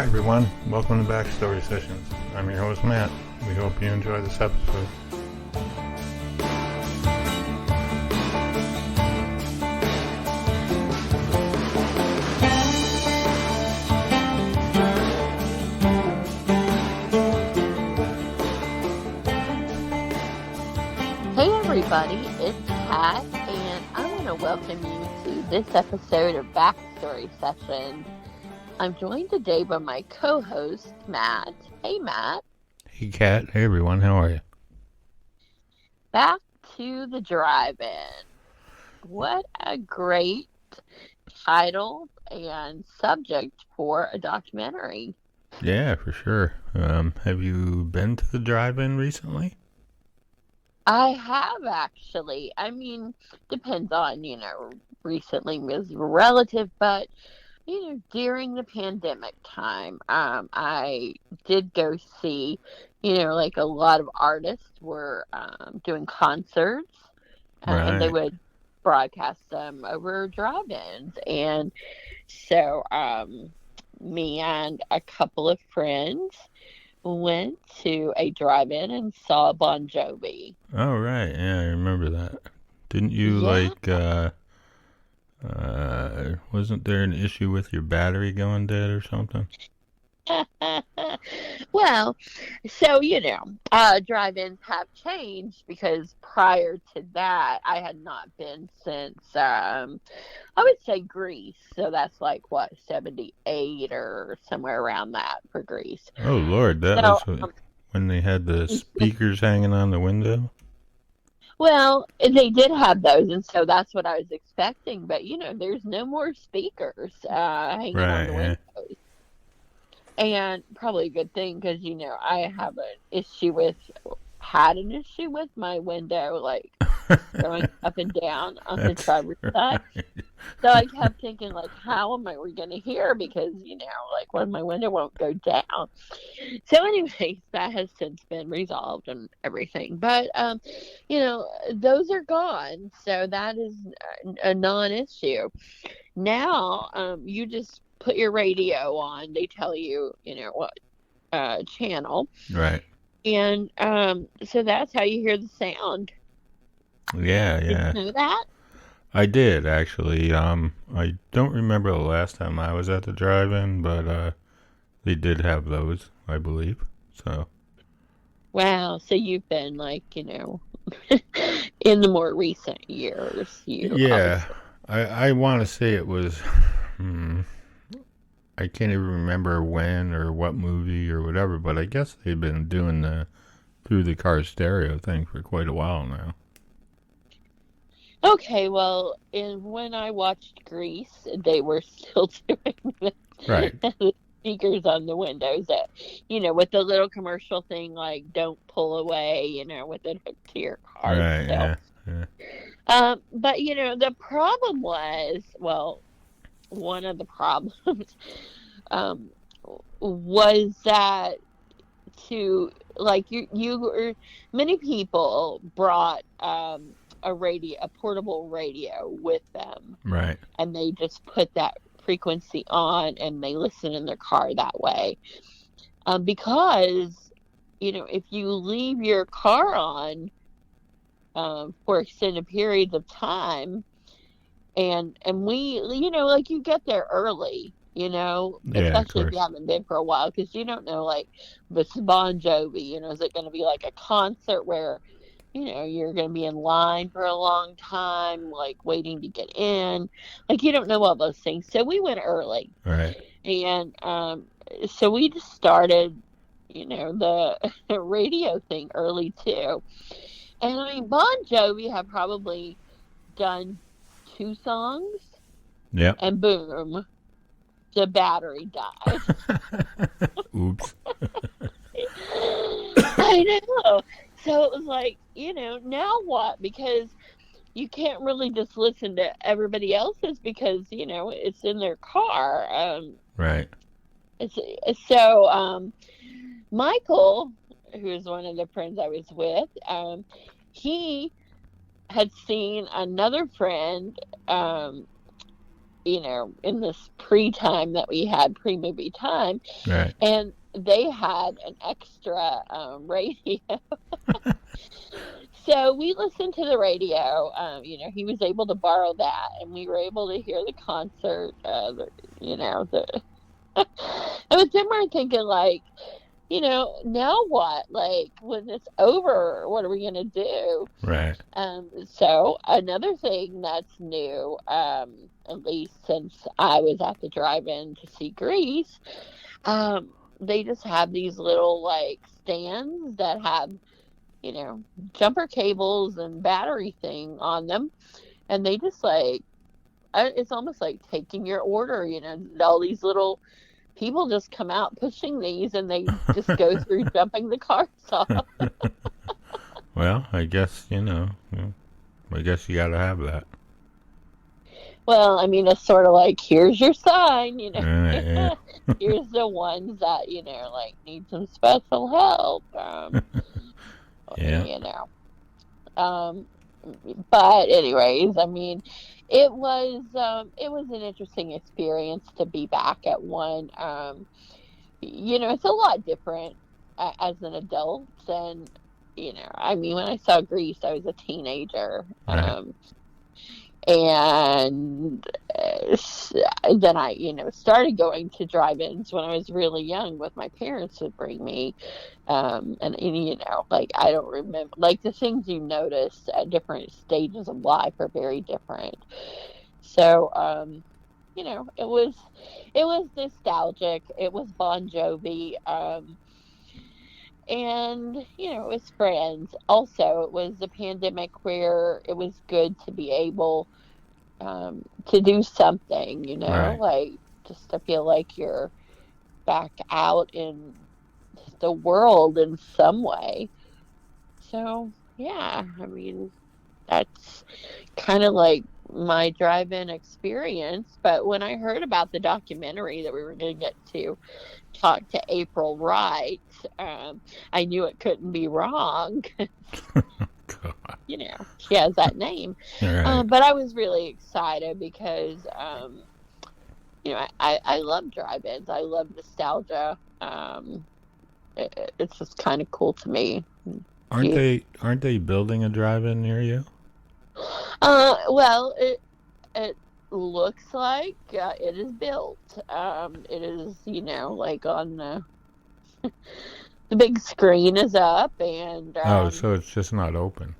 everyone, welcome to Backstory Sessions. I'm your host Matt. We hope you enjoy this episode. Hey everybody, it's Kat, and I want to welcome you to this episode of Backstory Sessions. I'm joined today by my co-host, Matt. Hey, Matt. Hey, Kat. Hey, everyone. How are you? Back to the drive-in. What a great title and subject for a documentary. Yeah, for sure. Have you been to the drive-in recently? I have, actually. I mean, depends on, recently was relative, but during the pandemic time, I did go see, like a lot of artists were doing concerts, and they would broadcast them over drive-ins. And so me and a couple of friends went to a drive-in and saw Bon Jovi. Oh, right. Yeah, I remember that. Didn't you, wasn't there an issue with your battery going dead or something? Well, so, drive-ins have changed because prior to that, I had not been since, I would say Greece. So that's like, 78 or somewhere around that for Greece. Oh, Lord, that was when they had the speakers hanging on the window? Well, they did have those, and so that's what I was expecting. But, there's no more speakers hanging on the windows. And probably a good thing because, I have had an issue with my window, like, going up and down on the driver's side. Right. So I kept thinking, like, how am I going to hear? Because, when my window won't go down. So anyways, that has since been resolved and everything. But, those are gone. So that is a non-issue. Now, you just put your radio on. They tell you, what channel. Right. And so that's how you hear the sound. Yeah. Did you know that? I did, actually. I don't remember the last time I was at the drive-in, but they did have those, I believe. So. Wow. So you've been, like, in the more recent years. Yeah. I want to say it was... I can't even remember when or what movie or whatever, but I guess they've been doing the through the car stereo thing for quite a while now. Okay, well, when I watched Grease, they were still doing the speakers on the windows that, with the little commercial thing, like, don't pull away, with it hooked to your car. Right, so. Yeah. But, the problem was, well, one of the problems was that many people brought a portable radio with them, right? And they just put that frequency on and they listen in their car that way, because if you leave your car on for extended periods of time, and we, like, you get there early, especially if you haven't been for a while, because you don't know, like, with Bon Jovi, is it going to be like a concert where, you're going to be in line for a long time, like, waiting to get in, like, you don't know all those things. So we went early. Right. And so we just started, the radio thing early, too. And, I mean, Bon Jovi had probably done 2 songs. Yeah. And boom, the battery died. Oops. I know. So it was like, now what? Because you can't really just listen to everybody else's because, it's in their car. Right. So Michael, who is one of the friends I was with, he had seen another friend in this pre-time that we had, pre-movie time, Right. and they had an extra radio. So we listened to the radio. He was able to borrow that, and we were able to hear the concert. And then we're thinking, like, now what? Like, when it's over, what are we gonna do? Right. So another thing that's new, at least since I was at the drive-in to see Grease, they just have these little like stands that have, jumper cables and battery thing on them, and they just like it's almost like taking your order. All these little people just come out pushing these, and they just go through jumping the cars off. Well, I guess you gotta have that. Well, I mean, it's sort of like, here's your sign, Right, yeah. Here's the ones that, like, need some special help. Yeah. But anyways, I mean, it was an interesting experience to be back at one. It's a lot different as an adult, and I mean, when I saw Grease, I was a teenager. Right. And then I, started going to drive-ins when I was really young. With my parents would bring me, and like, I don't remember, like, the things you notice at different stages of life are very different. So, it was nostalgic. It was Bon Jovi. And, it was friends. Also, it was a pandemic where it was good to be able to do something, Right. like, just to feel like you're back out in the world in some way. So, yeah, I mean, that's kind of like my drive-in experience. But when I heard about the documentary that we were going to get to talk to April Wright, I knew it couldn't be wrong. God. She has that name. Right. But I was really excited because, I love drive-ins. I love nostalgia. It's just kind of cool to me. Aren't they building a drive-in near you? Well, it looks like it is built. It is, like, on the big screen is up, and So it's just not open.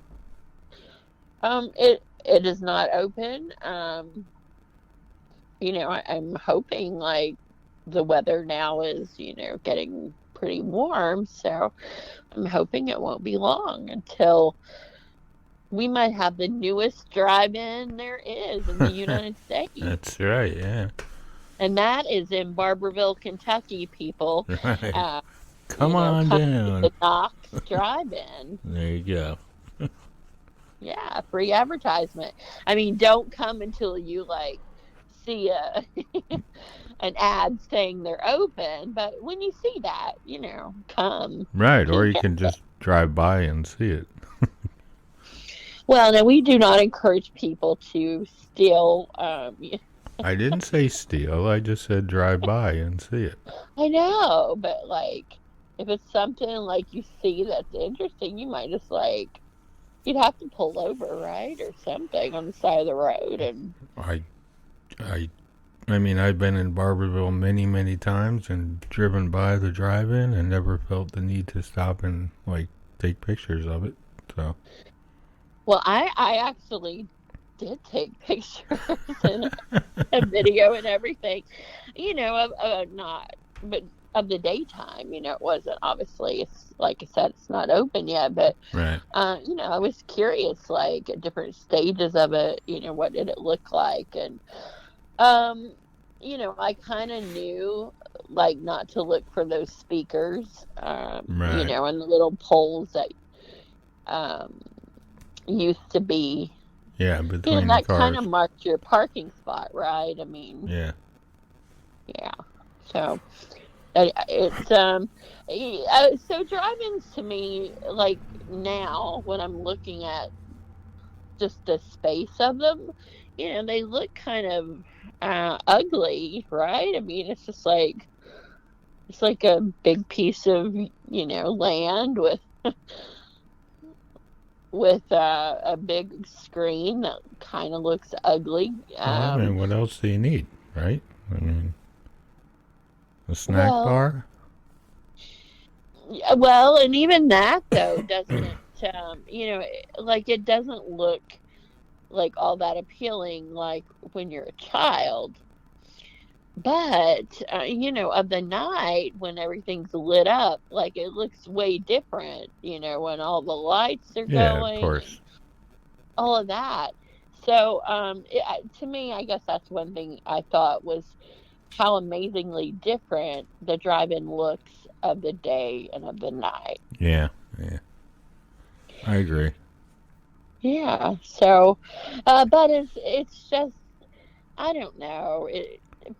it is not open. I'm hoping, like, the weather now is, getting pretty warm, so I'm hoping it won't be long until we might have the newest drive-in there is in the United States. That's right, yeah. And that is in Barberville, Kentucky, people. Right. Come on come down. to the Knox Drive-In. There you go. Yeah, free advertisement. I mean, don't come until you, like, see an ad saying they're open. But when you see that, come. Right, or you can just drive by and see it. Well, now, we do not encourage people to steal. I didn't say steal. I just said drive by and see it. I know, but, like, if it's something, like, you see that's interesting, you might just, like, you'd have to pull over, right, or something on the side of the road. And I mean, I've been in Barberville many, many times and driven by the drive-in and never felt the need to stop and, like, take pictures of it. So. Well, I actually did take pictures and a video and everything, of the daytime. It wasn't, obviously, it's like I said, it's not open yet, but Right. I was curious, like, at different stages of it, what did it look like? And I kind of knew, like, not to look for those speakers, Right. and the little poles that used to be. Yeah, between the that cars. kind of marked your parking spot, right? I mean, Yeah. yeah. So it's so drive-ins to me, like, now when I'm looking at just the space of them, they look kind of ugly, right? I mean, it's like a big piece of land with a big screen that kind of looks ugly. Well, I mean, what else do you need, right? I mean, a snack Well, bar? well, and even that though doesn't, like it doesn't look like all that appealing like when you're a child. But of the night when everything's lit up, like it looks way different. When all the lights are Yeah, of going course. and all of that. So, to me, I guess that's one thing I thought was how amazingly different the drive-in looks of the day and of the night. Yeah, yeah. I agree. Yeah. So, but it's just I don't know.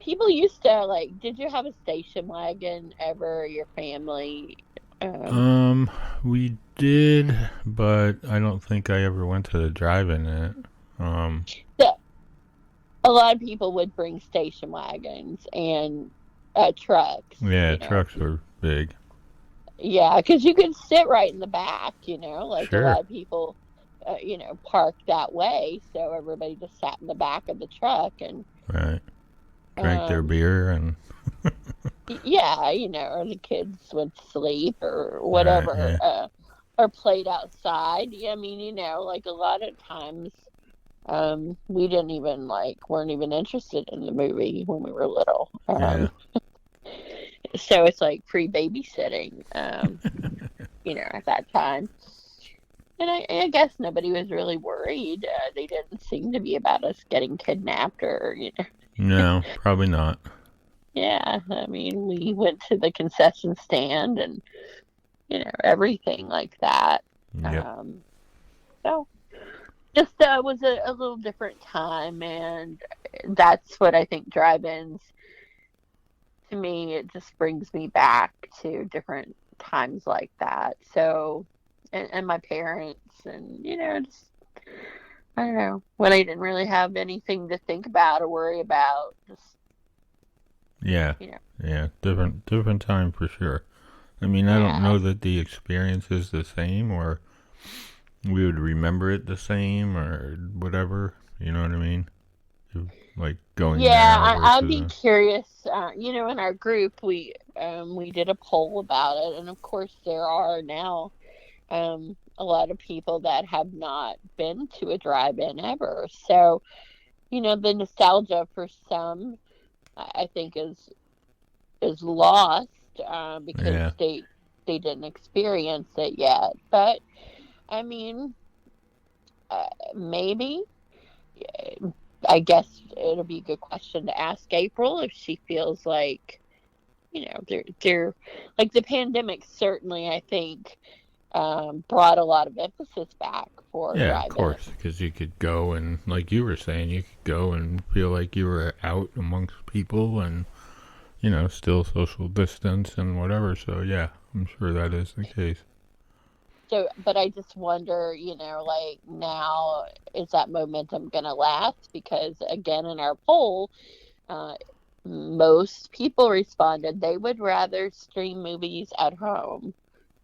People used to like. Did you have a station wagon ever? Your family? Um, Um, we did, but I don't think I ever went to the drive-in in it. Um, so a lot of people would bring station wagons and trucks. yeah, trucks were big. Yeah, because you could sit right in the back. Like a Sure. lot of people, park that way, so everybody just sat in the back of the truck and. Right. Drank their Um, beer and Yeah, or the kids would sleep or right, whatever, yeah. or played outside. Yeah, I mean, like a lot of times, we didn't even weren't even interested in the movie when we were little. Yeah. So it's like free babysitting, at that time. And I guess nobody was really worried. They didn't seem to be about us getting kidnapped or. No, probably not. Yeah, I mean, we went to the concession stand and everything like that. Yep. So just was a little different time, and that's what I think drive-ins to me. It just brings me back to different times like that. So, and my parents, and just I don't know when I didn't really have anything to think about or worry about. Just Yeah. you know, Yeah. Different time for sure. I mean, I don't yeah. know that the experience is the same or we would remember it the same or whatever. You know what I mean? Like going Yeah, now I'd versus be curious. In our group, we did a poll about it, and of course, there are now a lot of people that have not been to a drive-in ever. So, the nostalgia for some, I think, is lost because yeah. they didn't experience it yet. But I mean, maybe. I guess it'll be a good question to ask April if she feels like they're like the pandemic certainly I think brought a lot of emphasis back for Yeah, of drive-in. course, because you could go and, like you were saying, you could go and feel like you were out amongst people and, still social distance and whatever. So, yeah, I'm sure that is the case. So, but I just wonder, like now is that momentum going to last? Because again, in our poll, uh, most people responded they would rather stream movies at home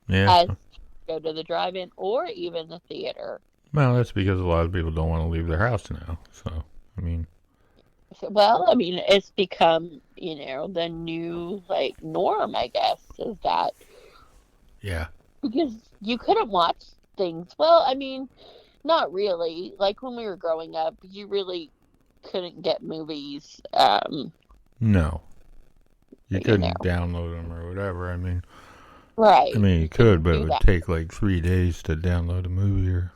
Yeah. as go to the drive-in or even the theater. Well, that's because a lot of people don't want to leave their house now. So, I mean, So, well, I mean, it's become, the new like norm, I guess, is that yeah. because you couldn't watch things. Well, I mean, not really. Like when we were growing up, you really couldn't get movies. No. You You know, couldn't download them or whatever. I right? mean, You you could, couldn't but it do would that. take like 3 days to download a movie or.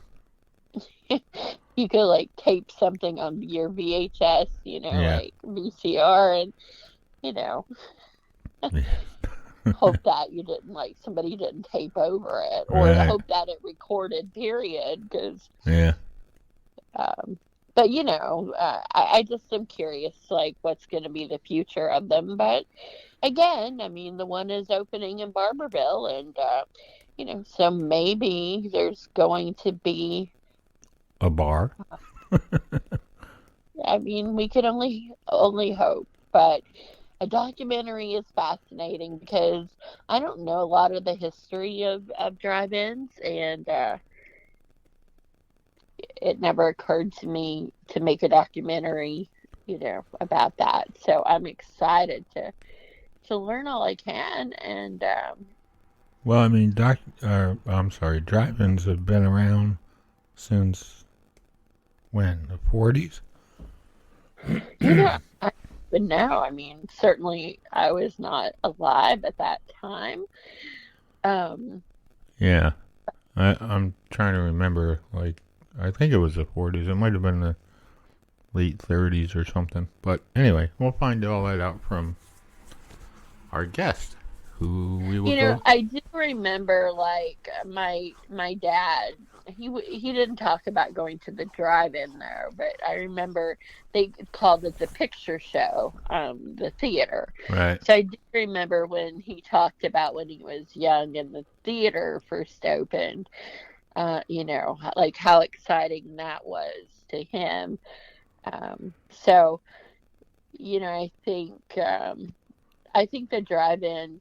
You could like tape something on your VHS, Yeah. like VCR, and you know, hope that you didn't like somebody didn't tape over it, or Right. hope that it recorded. Period. Because, Yeah. um, but I just am curious, like what's going to be the future of them. But again, I mean, the one is opening in Barberville, and so maybe there's going to be A bar. I mean, we could only hope, but a documentary is fascinating because I don't know a lot of the history of drive-ins, and it never occurred to me to make a documentary, about that. So I'm excited to learn all I can, and Well, I mean, I'm sorry, drive-ins have been around since when? The 40s? I would know. I mean, certainly I was not alive at that time. Um, Yeah. I'm trying to remember, like, I think it was the 40s. It might have been the late 30s or something. But anyway, we'll find all that out from our guest, who we will go. I do remember, like, my dad. He didn't talk about going to the drive-in there, but I remember they called it the picture show, the theater. Right. So I do remember when he talked about when he was young and the theater first opened. Like how exciting that was to him. So, I think the drive-in,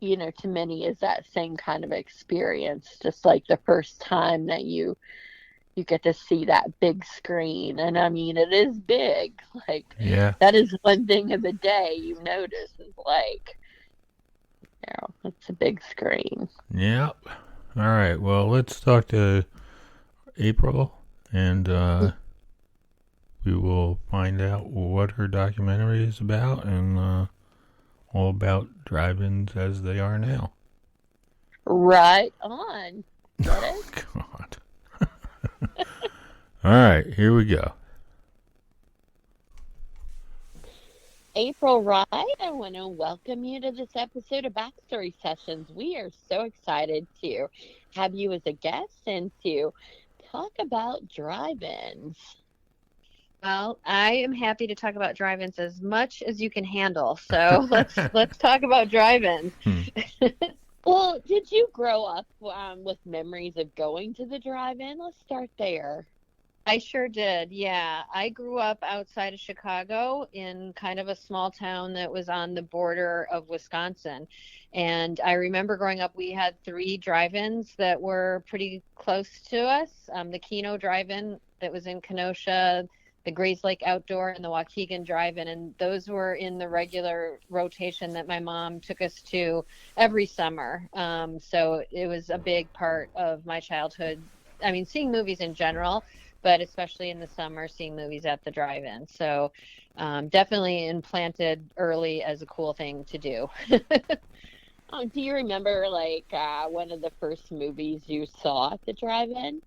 to many is that same kind of experience, just like the first time that you get to see that big screen. And I mean, it is big. Like, Yeah. that is one thing of the day you notice is like, it's a big screen. Yep. All right. Well, let's talk to April, and we will find out what her documentary is about, and all about drive-ins as they are now. Right on. Oh, God. All right, here we go. April Wright, I want to welcome you to this episode of Backstory Sessions. We are so excited to have you as a guest and to talk about drive-ins. Well, I am happy to talk about drive-ins as much as you can handle. So let's talk about drive-ins. Well, did you grow up with memories of going to the drive-in? Let's start there. I sure did. Yeah. I grew up outside of Chicago in kind of a small town that was on the border of Wisconsin. And I remember growing up, we had 3 drive-ins that were pretty close to us. The Keno Drive-In that was in Kenosha, the Grays Lake Outdoor, and the Waukegan Drive-In. And those were in the regular rotation that my mom took us to every summer. So it was a big part of my childhood. I mean, seeing movies in general, but especially in the summer, seeing movies at the drive-in. So definitely implanted early as a cool thing to do. Oh, do you remember, like, one of the first movies you saw at the drive-in?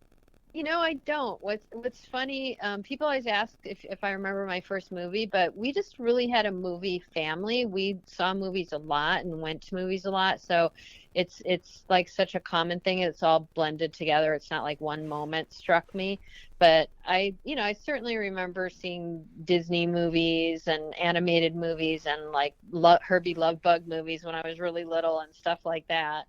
I don't. What's funny, people always ask if I remember my first movie, but we just really had a movie family. We saw movies a lot and went to movies a lot. So it's like such a common thing. It's all blended together. It's not like one moment struck me. But I certainly remember seeing Disney movies and animated movies and like Herbie Love Bug movies when I was really little and stuff like that.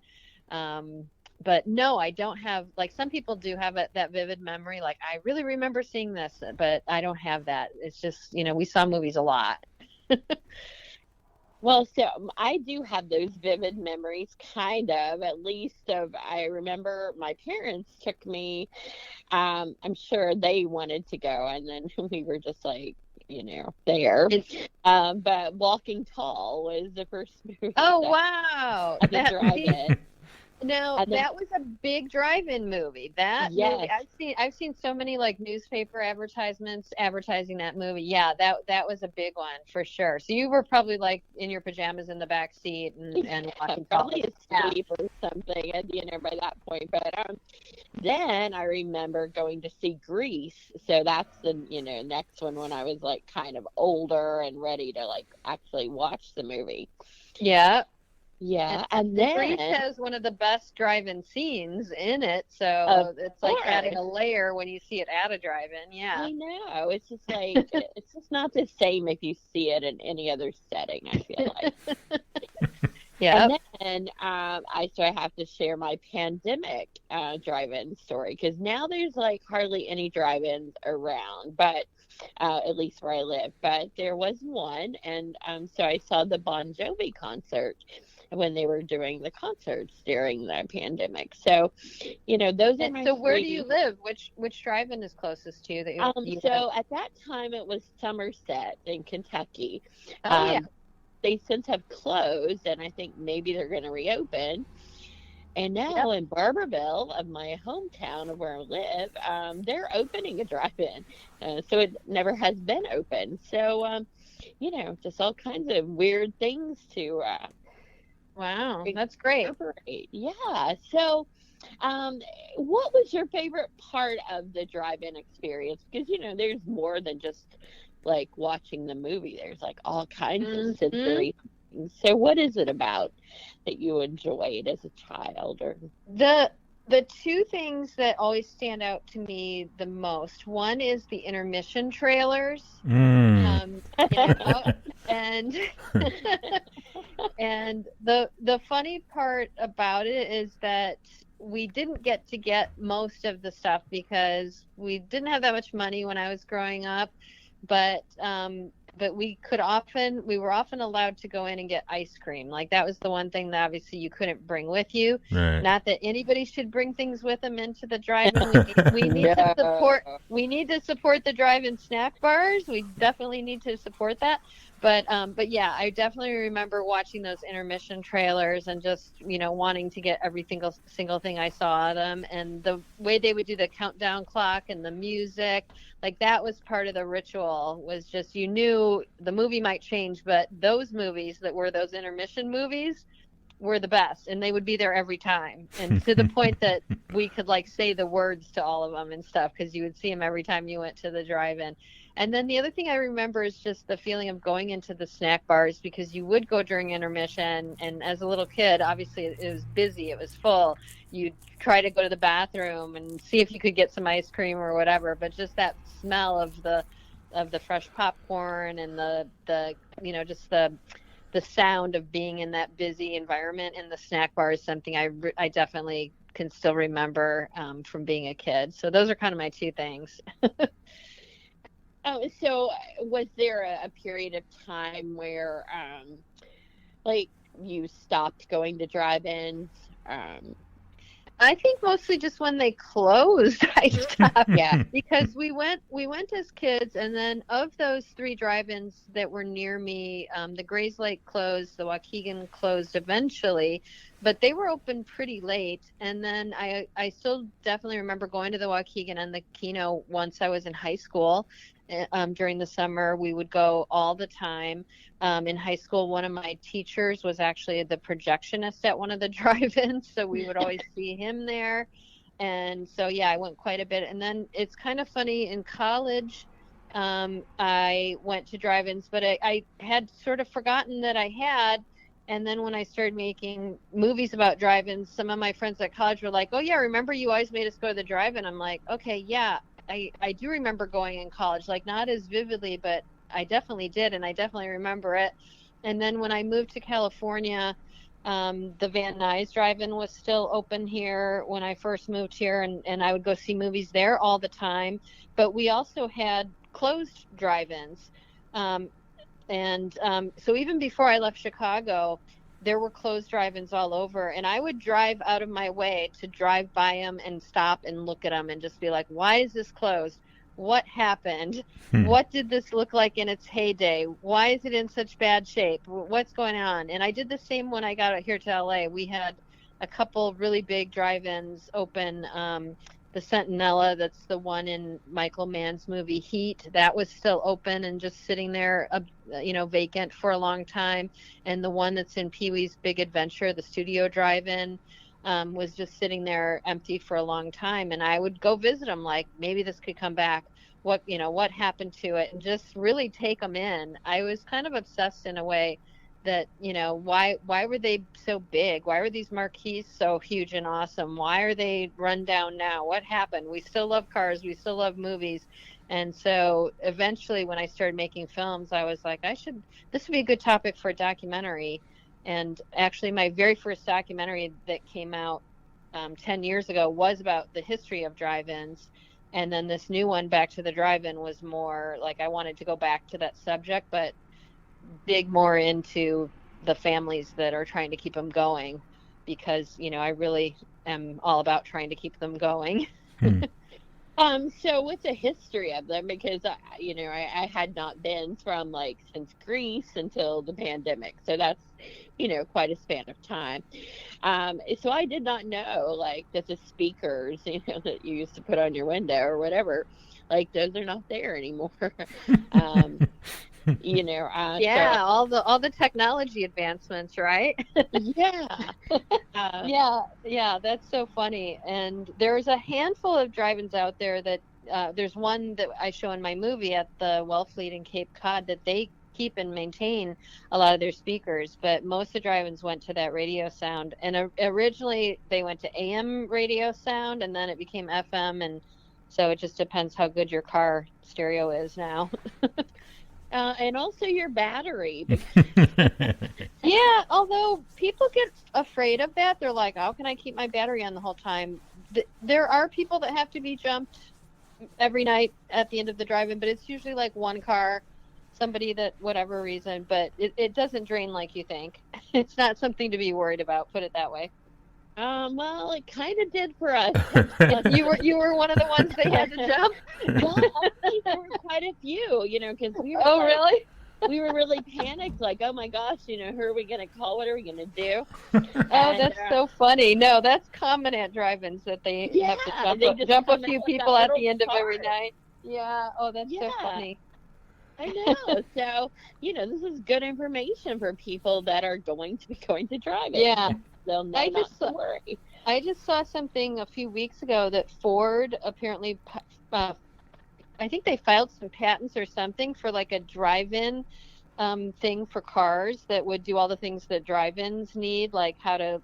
But no, I don't have, like, some people do have that vivid memory. Like, I really remember seeing this, but I don't have that. It's just, we saw movies a lot. Well, so I do have those vivid memories, kind of, at least I remember my parents took me, I'm sure they wanted to go, and then we were just like, there. But Walking Tall was the first movie. Oh, wow. At the drive-in. No, that was a big drive-in movie. That yes. movie, I've seen so many like newspaper advertisements advertising that movie. Yeah, that was a big one for sure. So you were probably like in your pajamas in the back seat and watching probably asleep or something, by that point. But then I remember going to see Grease. So that's the next one when I was like kind of older and ready to like actually watch the movie. Yeah. Yeah, and then Grease has one of the best drive-in scenes in it, so it's like adding a layer when you see it at a drive-in. Yeah, I know. It's just like it's just not the same if you see it in any other setting, I feel like. Yeah. And then I have to share my pandemic drive-in story, because now there's like hardly any drive-ins around, but at least where I live. But there was one, and so I saw the Bon Jovi concert when they were doing the concerts during the pandemic. So, those are my So where do you three. live? Which drive-in is closest to you that you went? So at that time it was Somerset in Kentucky. Oh yeah. Um, they since have closed, and I think maybe they're going to reopen. And Yep. now in Barberville, of my hometown of where I live, they're opening a drive-in. So it never has been open. So, just all kinds of weird things to Wow, that's great. incorporate. Yeah. So, um, what was your favorite part of the drive-in experience? Because, there's more than just like watching the movie. There's like all kinds of Hmm. sensory things. So what is it about that you enjoyed as a child? Or The two things that always stand out to me the most, one is the intermission trailers. Mm. You know, and and the funny part about it is that we didn't get most of the stuff because we didn't have that much money when I was growing up, but we were often allowed to go in and get ice cream. Like that was the one thing that obviously you couldn't bring with you. Right. Not that anybody should bring things with them into the drive-in. We need to support the drive-in snack bars. We definitely need to support that. But yeah, I definitely remember watching those intermission trailers and just, wanting to get every single thing I saw of them, and the way they would do the countdown clock and the music, like that was part of the ritual. Was just, you knew the movie might change, but those movies that were those intermission movies were the best, and they would be there every time, and to the point that we could like say the words to all of them and stuff, because you would see them every time you went to the drive-in. And then the other thing I remember is just the feeling of going into the snack bars, because you would go during intermission, and as a little kid, obviously it was busy, it was full. You'd try to go to the bathroom and see if you could get some ice cream or whatever, but just that smell of the fresh popcorn and the just the sound of being in that busy environment in the snack bar is something I definitely can still remember from being a kid. So those are kind of my two things. oh, so was there a period of time where like you stopped going to drive-ins? I think mostly just when they closed, I stopped. Yeah. Because we went as kids, and then of those three drive-ins that were near me, the Grays Lake closed, the Waukegan closed eventually, but they were open pretty late. And then I still definitely remember going to the Waukegan and the Keno once I was in high school. During the summer, we would go all the time. In high school, one of my teachers was actually the projectionist at one of the drive-ins, so we would always see him there. And so, yeah, I went quite a bit. And then it's kind of funny, in college, I went to drive-ins, but I had sort of forgotten that I had. And then when I started making movies about drive-ins, some of my friends at college were like, "Oh yeah, remember you always made us go to the drive-in?" I'm like, "Okay, yeah, I do remember going in college, like not as vividly, but I definitely did, and I definitely remember it." And then when I moved to California, the Van Nuys Drive-In was still open here when I first moved here, and I would go see movies there all the time. But we also had closed drive-ins. So even before I left Chicago, there were closed drive-ins all over, and I would drive out of my way to drive by them and stop and look at them and just be like, why is this closed? What happened? What did this look like in its heyday? Why is it in such bad shape? What's going on? And I did the same when I got out here to LA. We had a couple really big drive-ins open. The Centinela, that's the one in Michael Mann's movie Heat, that was still open and just sitting there, vacant for a long time. And the one that's in Pee-wee's Big Adventure, the studio drive-in, was just sitting there empty for a long time. And I would go visit them, like maybe this could come back. What happened to it? And just really take them in. I was kind of obsessed in a way that, why were they so big? Why were these marquees so huge and awesome? Why are they run down now? What happened? We still love cars. We still love movies. And so eventually when I started making films, I was like, this would be a good topic for a documentary. And actually, my very first documentary that came out 10 years ago was about the history of drive-ins. And then this new one, Back to the Drive-In, was more like I wanted to go back to that subject, but dig more into the families that are trying to keep them going, because, I really am all about trying to keep them going. So what's the history of them? Because I had not been from like since Greece until the pandemic, so that's quite a span of time. So I did not know like that the speakers that you used to put on your window or whatever, like those are not there anymore. um, Yeah, all the technology advancements, right? yeah, Yeah, that's so funny. And there's a handful of drive-ins out there that there's one that I show in my movie at the Wellfleet in Cape Cod that they keep and maintain a lot of their speakers, but most of the drive-ins went to that radio sound. And originally they went to AM radio sound, and then it became FM, and so it just depends how good your car stereo is now. and also your battery. Yeah, although people get afraid of that. They're like, how can I keep my battery on the whole time? There are people that have to be jumped every night at the end of the drive-in, but it's usually like one car, somebody that whatever reason, but it doesn't drain like you think. It's not something to be worried about, put it that way. Well, it kind of did for us. You were one of the ones they had to jump? Well, actually, there were quite a few, because we were really? We were really panicked, like, oh my gosh, who are we going to call? What are we going to do? Oh, that's so funny. No, that's common at drive-ins that they have to jump a few people at the end of every night. Yeah. Oh, that's so funny. I know. So, this is good information for people that are going to be going to drive it. Yeah. They'll know not to worry. I just saw something a few weeks ago that Ford apparently, I think they filed some patents or something for like a drive-in thing for cars that would do all the things that drive-ins need, like how to,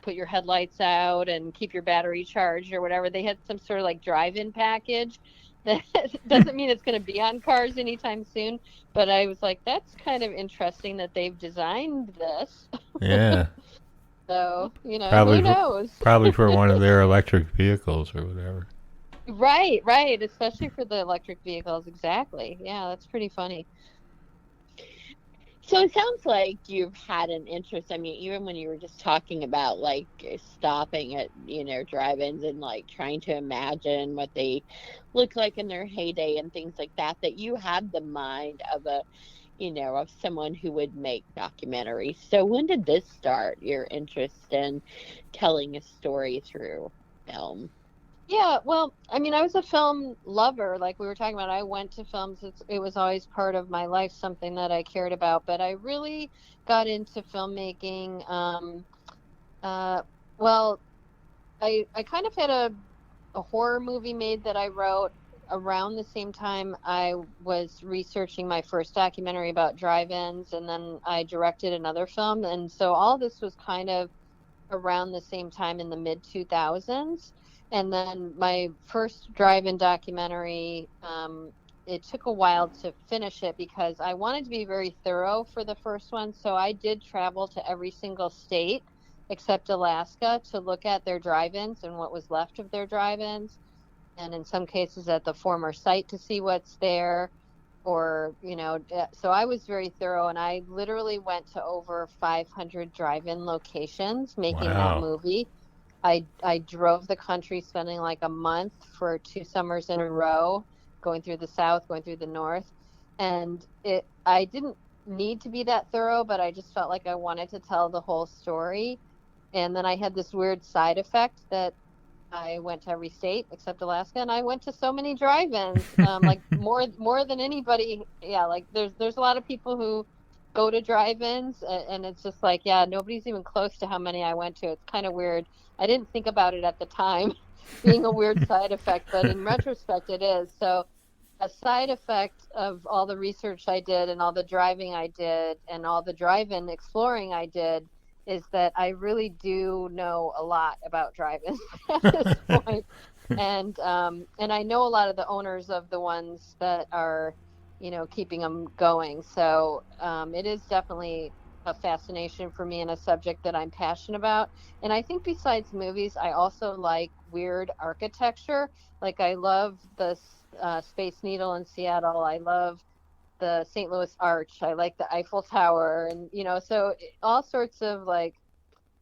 put your headlights out and keep your battery charged or whatever. They had some sort of like drive-in package. That doesn't mean it's going to be on cars anytime soon, but I was like, that's kind of interesting that they've designed this. Yeah. So, who knows? Probably for one of their electric vehicles or whatever. Right, especially for the electric vehicles, exactly. Yeah, that's pretty funny. So it sounds like you've had an interest. I mean, even when you were just talking about like stopping at, drive-ins and like trying to imagine what they look like in their heyday and things like that, that you had the mind of of someone who would make documentaries. So when did this start, your interest in telling a story through film? Yeah, well, I mean, I was a film lover, like we were talking about. I went to films. It was always part of my life, something that I cared about. But I really got into filmmaking. Well, I kind of had a horror movie made that I wrote around the same time I was researching my first documentary about drive-ins, and then I directed another film. And so all this was kind of around the same time in the mid-2000s. And then my first drive-in documentary, it took a while to finish it because I wanted to be very thorough for the first one. So I did travel to every single state except Alaska to look at their drive-ins and what was left of their drive-ins. And in some cases at the former site to see what's there. Or, so I was very thorough, and I literally went to over 500 drive-in locations making that movie. I drove the country, spending like a month for 2 summers in a row, going through the South, going through the North. And I didn't need to be that thorough, but I just felt like I wanted to tell the whole story. And then I had this weird side effect that I went to every state except Alaska, and I went to so many drive-ins, like more than anybody. Yeah, like there's a lot of people who go to drive-ins, and it's just like, yeah, nobody's even close to how many I went to. It's kind of weird. I didn't think about it at the time being a weird side effect, but in retrospect it is. So a side effect of all the research I did and all the driving I did and all the drive-in exploring I did is that I really do know a lot about drive-ins at this point. And I know a lot of the owners of the ones that are, keeping them going. So it is definitely a fascination for me and a subject that I'm passionate about. And I think besides movies, I also like weird architecture. Like I love the Space Needle in Seattle. I love the St. Louis Arch. I like the Eiffel Tower, and so all sorts of like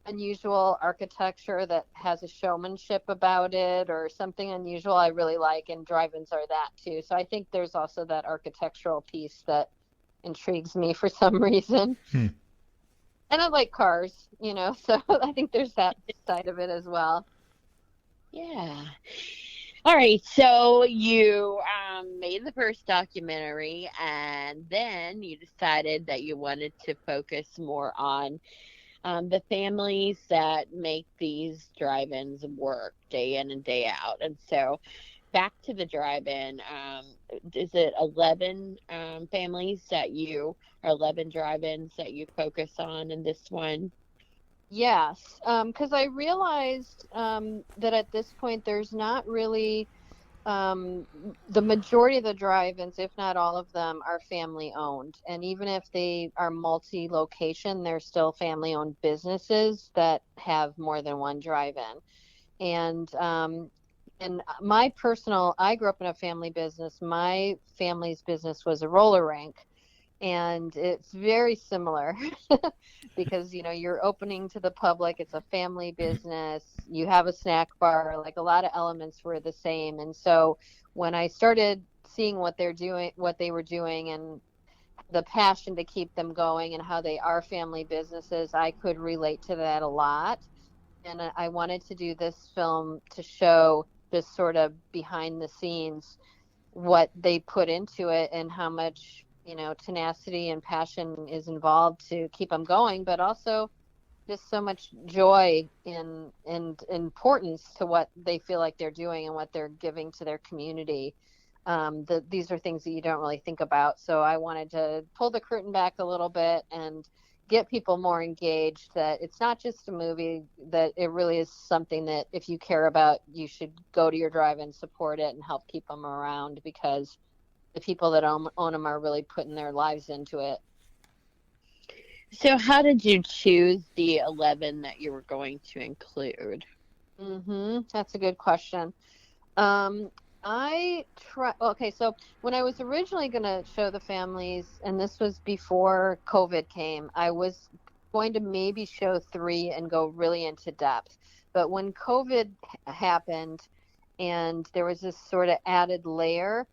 unusual architecture that has a showmanship about it or something unusual I really like, and drive-ins are that too. So I think there's also that architectural piece that intrigues me for some reason. Hmm. And I like cars, so I think there's that side of it as well. Yeah. All right, so you made the first documentary, and then you decided that you wanted to focus more on the families that make these drive-ins work day in and day out. And so back to the drive-in, is it 11 families that or 11 drive-ins that you focus on in this one? Yes, because I realized that at this point there's not really the majority of the drive-ins, if not all of them, are family owned. And even if they are multi-location, they're still family owned businesses that have more than one drive-in. And I grew up in a family business. My family's business was a roller rink. And it's very similar because, you're opening to the public. It's a family business. You have a snack bar. Like a lot of elements were the same. And so when I started seeing what they were doing and the passion to keep them going and how they are family businesses, I could relate to that a lot. And I wanted to do this film to show this sort of behind the scenes, what they put into it and how much tenacity and passion is involved to keep them going, but also just so much joy and importance to what they feel like they're doing and what they're giving to their community. These are things that you don't really think about. So I wanted to pull the curtain back a little bit and get people more engaged, that it's not just a movie, that it really is something that if you care about, you should go to your drive-in, support it, and help keep them around, because the people that own them are really putting their lives into it. So how did you choose the 11 that you were going to include? That's a good question. Okay, so when I was originally going to show the families, and this was before COVID came, I was going to maybe show 3 and go really into depth. But when COVID happened and there was this sort of added layer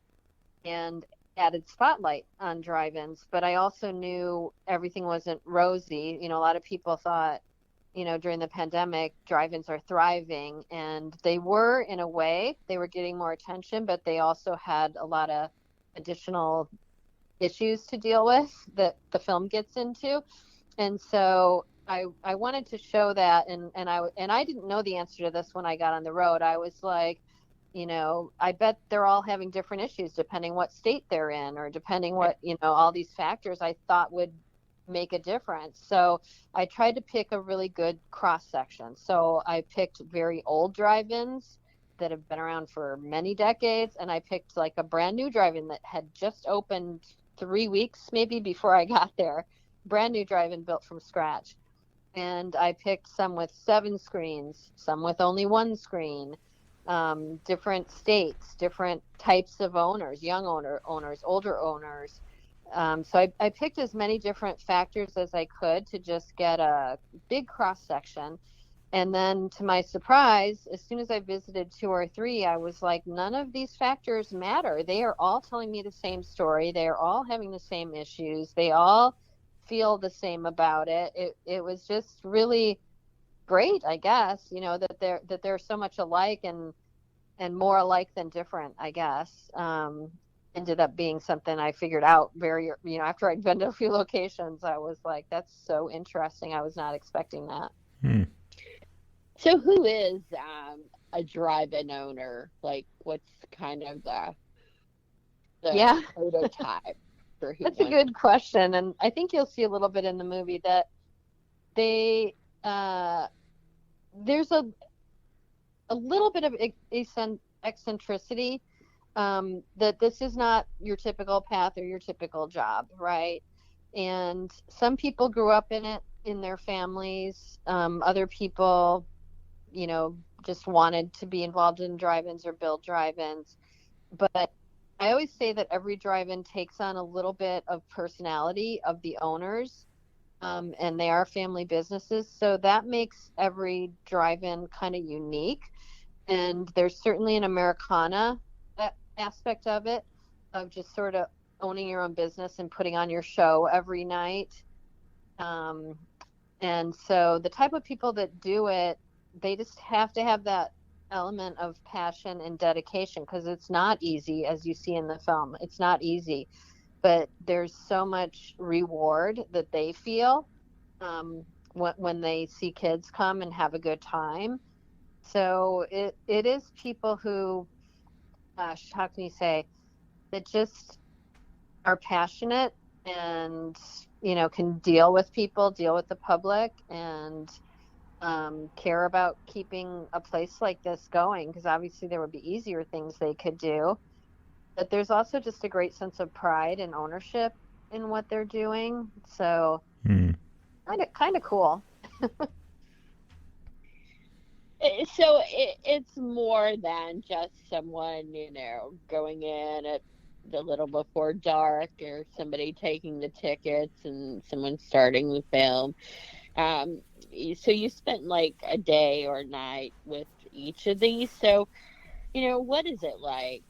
and added spotlight on drive-ins, but I also knew everything wasn't rosy. A lot of people thought, during the pandemic, drive-ins are thriving, and they were in a way. They were getting more attention, but they also had a lot of additional issues to deal with that the film gets into. And so I wanted to show that, and I didn't know the answer to this when I got on the road. I was like, I bet they're all having different issues depending what state they're in, or depending what, all these factors I thought would make a difference. So I tried to pick a really good cross section. So I picked very old drive-ins that have been around for many decades, and I picked like a brand new drive-in that had just opened 3 weeks maybe before I got there. Brand new drive-in built from scratch. And I picked some with 7 screens, some with only 1 screen. Different states, different types of owners, young owners, older owners. So I picked as many different factors as I could to just get a big cross section. And then to my surprise, as soon as I visited 2 or 3, I was like, none of these factors matter. They are all telling me the same story. They are all having the same issues. They all feel the same about it. It was just really great, I guess, that they're so much alike and more alike than different, I guess. Ended up being something I figured out very, after I'd been to a few locations. I was like, that's so interesting. I was not expecting that. So who is a drive-in owner? Like, what's kind of the prototype for who? That's a good question, and I think you'll see a little bit in the movie that they there's a little bit of eccentricity, that this is not your typical path or your typical job, right? And some people grew up in it in their families. Other people, you know, just wanted to be involved in drive-ins or build drive-ins. But I always say that every drive-in takes on a little bit of personality of the owners, and they are family businesses. So that makes every drive-in kind of unique. And there's certainly an Americana aspect of it, of just sort of owning your own business and putting on your show every night. Um, and so the type of people that do it, they just have to have that element of passion and dedication, because it's not easy, as you see in the film. It's not easy, but there's so much reward that they feel, when they see kids come and have a good time. So it is people who, gosh, how can you say, that just are passionate and, you know, can deal with people, deal with the public, and care about keeping a place like this going, because obviously there would be easier things they could do. But there's also just a great sense of pride and ownership in what they're doing. So kind of cool. So it's more than just someone, you know, going in at the little before dark, or somebody taking the tickets and someone starting the film. Um, so you spent like a day or night with each of these. So, you know, what is it like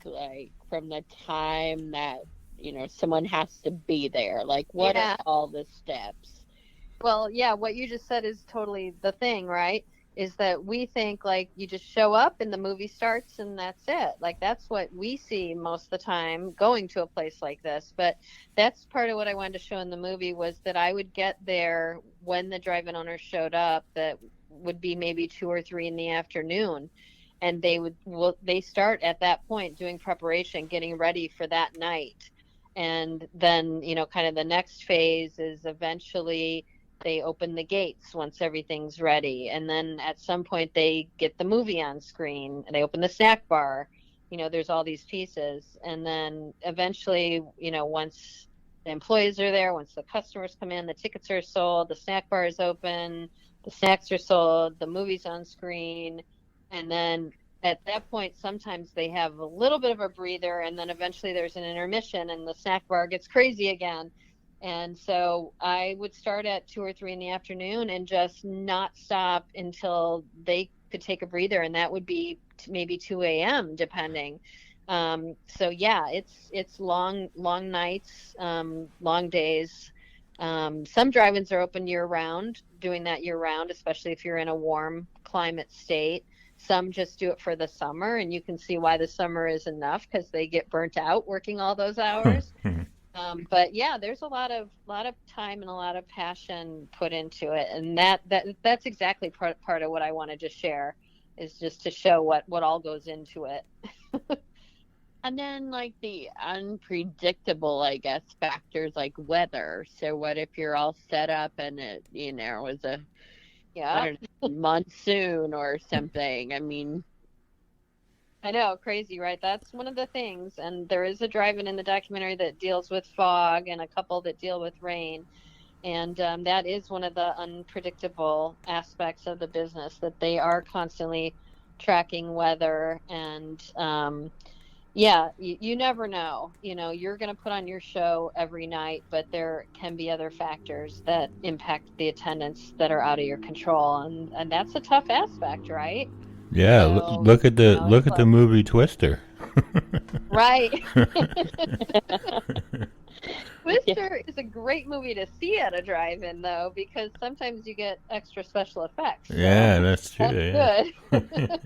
from the time that, you know, someone has to be there? Like, what are Yeah. all the steps? Well, yeah, what you just said is totally the thing, right? Is that we think like you just show up and the movie starts and that's it. Like that's what we see most of the time going to a place like this. But that's part of what I wanted to show in the movie, was that I would get there when the drive-in owners showed up, that would be maybe 2 or 3 in the afternoon. And they start at that point doing preparation, getting ready for that night. And then, you know, kind of the next phase is eventually they open the gates once everything's ready, and then at some point they get the movie on screen, and they open the snack bar. You know, there's all these pieces, and then eventually, you know, once the employees are there, once the customers come in, the tickets are sold, the snack bar is open, the snacks are sold, the movie's on screen, and then at that point sometimes they have a little bit of a breather, and then eventually there's an intermission and the snack bar gets crazy again. And so I would start at 2 or 3 in the afternoon and just not stop until they could take a breather. And that would be maybe 2 a.m. depending. So yeah, it's long nights, long days. Some drive-ins are open year round, doing that year round, especially if you're in a warm climate state. Some just do it for the summer, and you can see why the summer is enough, because they get burnt out working all those hours. But yeah, there's a lot of time and a lot of passion put into it, and that's exactly part of what I wanted to share, is just to show what all goes into it. And then, like, the unpredictable, I guess, factors like weather. So what if you're all set up and it, you know, was a Yeah, monsoon or something? I mean, I know, crazy, right? That's one of the things. And there is a drive-in in the documentary that deals with fog, and a couple that deal with rain. And that is one of the unpredictable aspects of the business, that they are constantly tracking weather. And yeah, you never know. You know, you're going to put on your show every night, but there can be other factors that impact the attendance that are out of your control. And that's a tough aspect, right? Yeah, So, look at you the know, it's like, movie Twister. right. yeah, Twister is a great movie to see at a drive-in, though, because sometimes you get extra special effects. So Yeah, that's true. that's Yeah. good.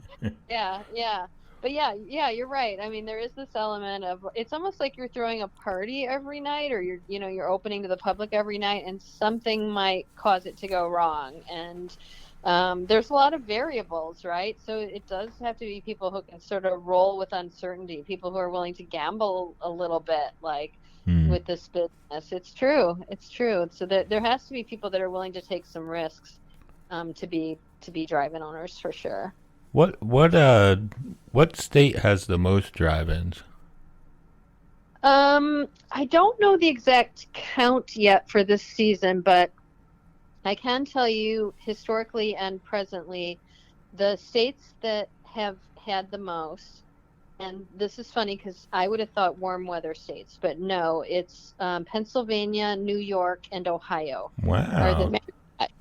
Yeah, yeah. But yeah, you're right. I mean, there is this element of, it's almost like you're throwing a party every night, or you're opening to the public every night, and something might cause it to go wrong. And there's a lot of variables, right? So it does have to be people who can sort of roll with uncertainty, people who are willing to gamble a little bit, like with this business. It's true. It's true. So there has to be people that are willing to take some risks, to be drive-in owners, for sure. What state has the most drive-ins? I don't know the exact count yet for this season, but I can tell you historically and presently, the states that have had the most, and this is funny because I would have thought warm weather states, but no, it's Pennsylvania, New York, and Ohio are Wow.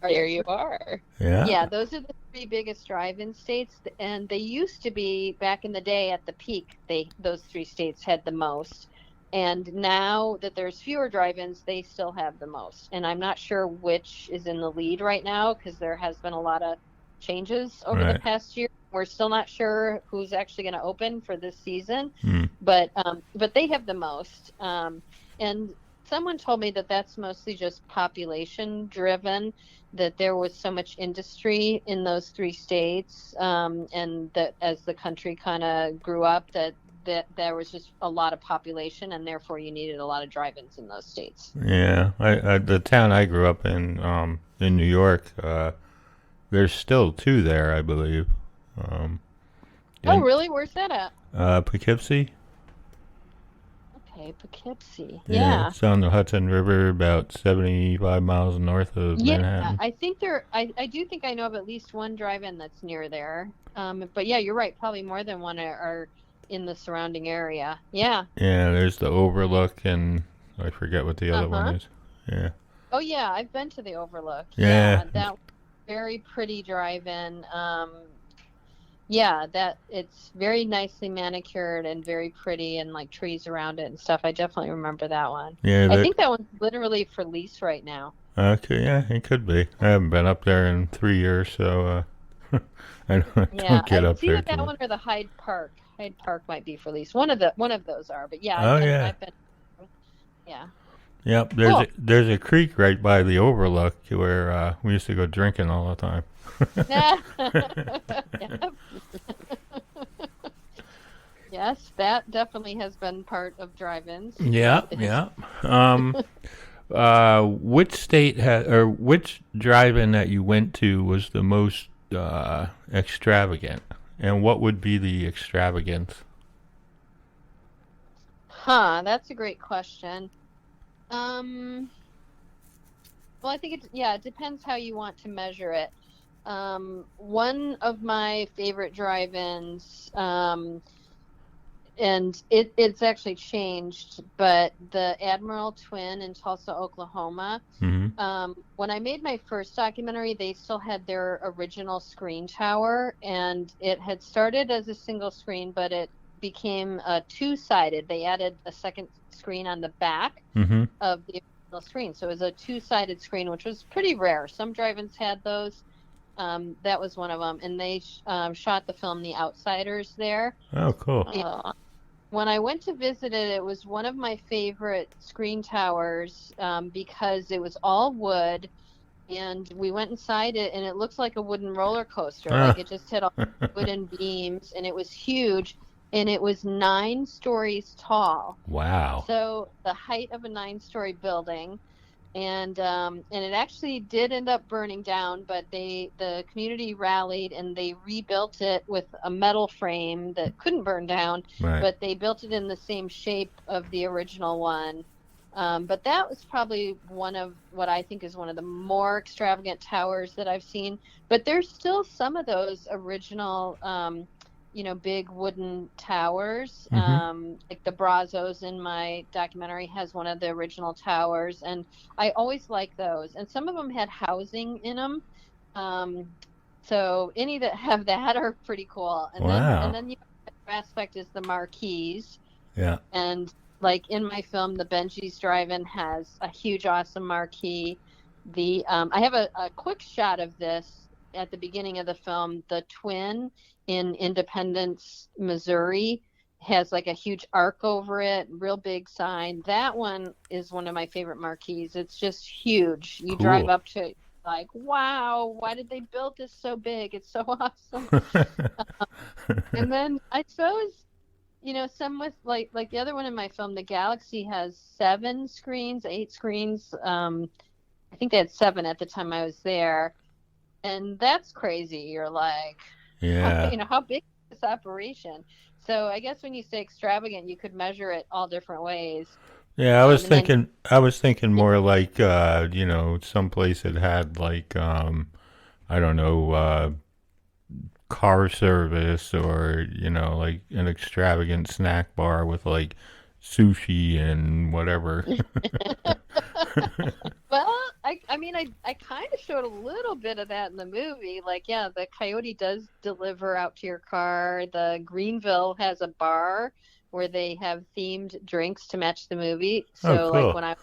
There you are. Yeah. yeah, those are the three biggest drive-in states, and they used to be back in the day at the peak. Those three states had the most, and now that there's fewer drive-ins, they still have the most. And I'm not sure which is in the lead right now because there has been a lot of changes over the Right. past year. We're still not sure who's actually going to open for this season, Hmm. but they have the most. And someone told me that that's mostly just population driven, that there was so much industry in those three states, and that as the country kind of grew up, that there was just a lot of population, and therefore you needed a lot of drive-ins in those states. Yeah. The town I grew up in New York, there's still two there, I believe. Um, Oh, and really? Where's that at? Poughkeepsie. Okay, Poughkeepsie. Yeah, Yeah. it's on the Hudson River, about 75 miles north of Yeah, Manhattan. I think I do think I know of at least one drive-in that's near there. But yeah, you're right. Probably more than one are in the surrounding area. Yeah. Yeah, there's the Overlook, and I forget what the other one Uh-huh. is. Yeah. Oh yeah, I've been to the Overlook. Yeah. Yeah, that was very pretty drive-in. Yeah, that it's very nicely manicured and very pretty and like trees around it and stuff. I definitely remember that one. Yeah. I think that one's literally for lease right now. Okay. Yeah, it could be. I haven't been up there in 3 years, so I Yeah, don't get up it's there either too that much. one or the Hyde Park. Hyde Park might be for lease. One of those are. But yeah, Oh yeah. I've been. Yeah. Yep. Cool. There's a creek right by the Overlook where we used to go drinking all the time. Yeah. Yes, that definitely has been part of drive-ins Yeah, throughout the history. yeah. Which state or which drive-in that you went to was the most extravagant, and what would be the extravagance? Huh, that's a great question. Um, well, I think it depends how you want to measure it. One of my favorite drive-ins, and it's actually changed, but the Admiral Twin in Tulsa, Oklahoma. Mm-hmm. When I made my first documentary, they still had their original screen tower, and it had started as a single screen, but it became a two-sided. They added a second screen on the back Mm-hmm. of the original screen, so it was a two-sided screen, which was pretty rare. Some drive-ins had those. That was one of them, and they shot the film The Outsiders there. Oh, cool. Oh, When I went to visit it, it was one of my favorite screen towers, because it was all wood, and we went inside it, and it looked like a wooden roller coaster. Like it just had all wooden beams, and it was huge, and it was 9 stories tall. Wow. So the height of a 9-story building. And it actually did end up burning down, but the community rallied and they rebuilt it with a metal frame that couldn't burn down, Right. but they built it in the same shape of the original one. But that was probably one of what I think is one of the more extravagant towers that I've seen. But there's still some of those original, big wooden towers. Mm-hmm. Like the Brazos in my documentary has one of the original towers, and I always like those. And some of them had housing in them. So any that have that are pretty cool. And Wow. then the other aspect is the marquees. Yeah. And like in my film, the Benji's Drive-In has a huge, awesome marquee. I have a quick shot of this at the beginning of the film. The Twin in Independence, Missouri has like a huge arc over it, real big sign. That one is one of my favorite marquees. It's just huge. You drive Cool. up to it, like, wow, why did they build this so big? It's so awesome. And then I suppose, some with like the other one in my film, The Galaxy, has 7 screens, 8 screens. I think they had 7 at the time I was there. And that's crazy. You're like, Yeah. how big is operation. So I guess when you say extravagant, you could measure it all different ways. Yeah, And then I was thinking yeah, more like some place that had like I don't know, car service, or like an extravagant snack bar with like sushi and whatever. well, I mean, I kind of showed a little bit of that in the movie. Like, yeah, the Coyote does deliver out to your car. The Greenville has a bar where they have themed drinks to match the movie. Oh, So, like cool. when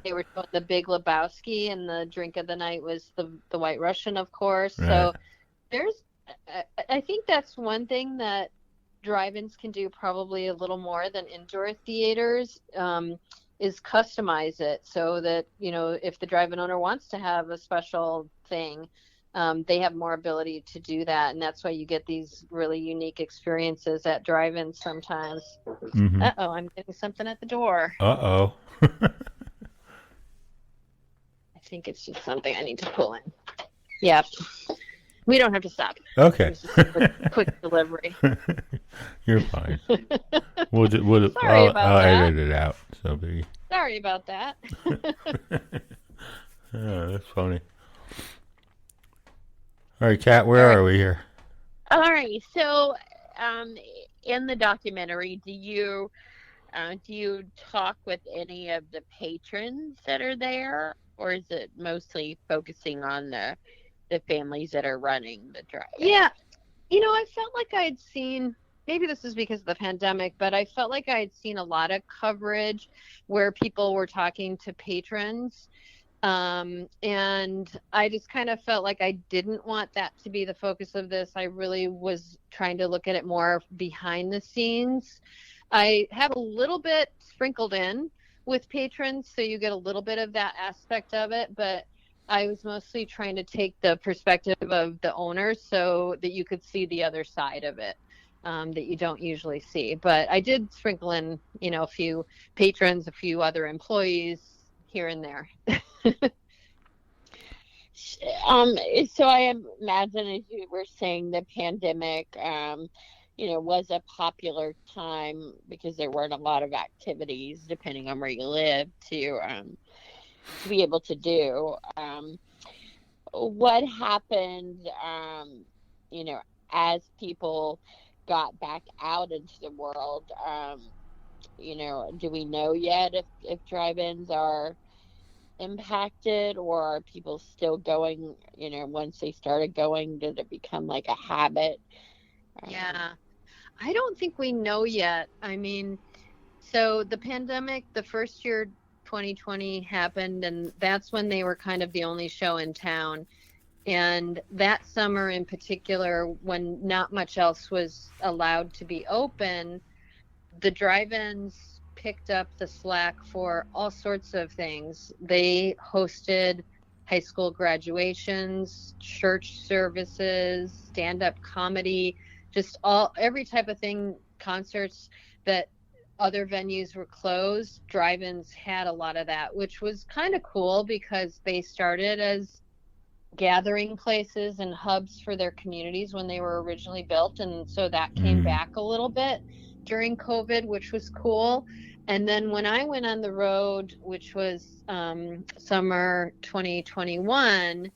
they were showing the Big Lebowski, and the drink of the night was the White Russian, of course. Right. So there's, I think that's one thing that drive-ins can do probably a little more than indoor theaters, is customize it so that, if the drive-in owner wants to have a special thing, they have more ability to do that. And that's why you get these really unique experiences at drive-ins sometimes. Mm-hmm. Uh-oh, I'm getting something at the door. Uh-oh. I think it's just something I need to pull in. Yep. We don't have to stop. It Okay. was just a quick delivery. You're fine. Sorry about I'll that. edit it out. So big. Sorry about that. Yeah, that's funny. All right, Kat, where All right. are we here? All right. So, in the documentary, do you talk with any of the patrons that are there, or is it mostly focusing on the families that are running the drive-in? Yeah. I felt like I had seen, maybe this is because of the pandemic, but I felt like I had seen a lot of coverage where people were talking to patrons. And I just kind of felt like I didn't want that to be the focus of this. I really was trying to look at it more behind the scenes. I have a little bit sprinkled in with patrons, so you get a little bit of that aspect of it, but I was mostly trying to take the perspective of the owners so that you could see the other side of it, that you don't usually see. But I did sprinkle in, a few patrons, a few other employees here and there. So I imagine, as you were saying, the pandemic, was a popular time because there weren't a lot of activities, depending on where you live, to be able to do. What happened, as people got back out into the world? Do we know yet if drive-ins are impacted, or are people still going? Once they started going, did it become like a habit? Yeah, I don't think we know yet. I mean, so the pandemic, the first year, 2020 happened, and that's when they were kind of the only show in town. And that summer in particular, when not much else was allowed to be open, the drive-ins picked up the slack for all sorts of things. They hosted high school graduations, church services, stand-up comedy, just every type of thing, concerts that other venues were closed. Drive-ins had a lot of that, which was kind of cool because they started as gathering places and hubs for their communities when they were originally built, and so that came Mm. back a little bit during COVID, which was cool. And then when I went on the road, which was summer 2021,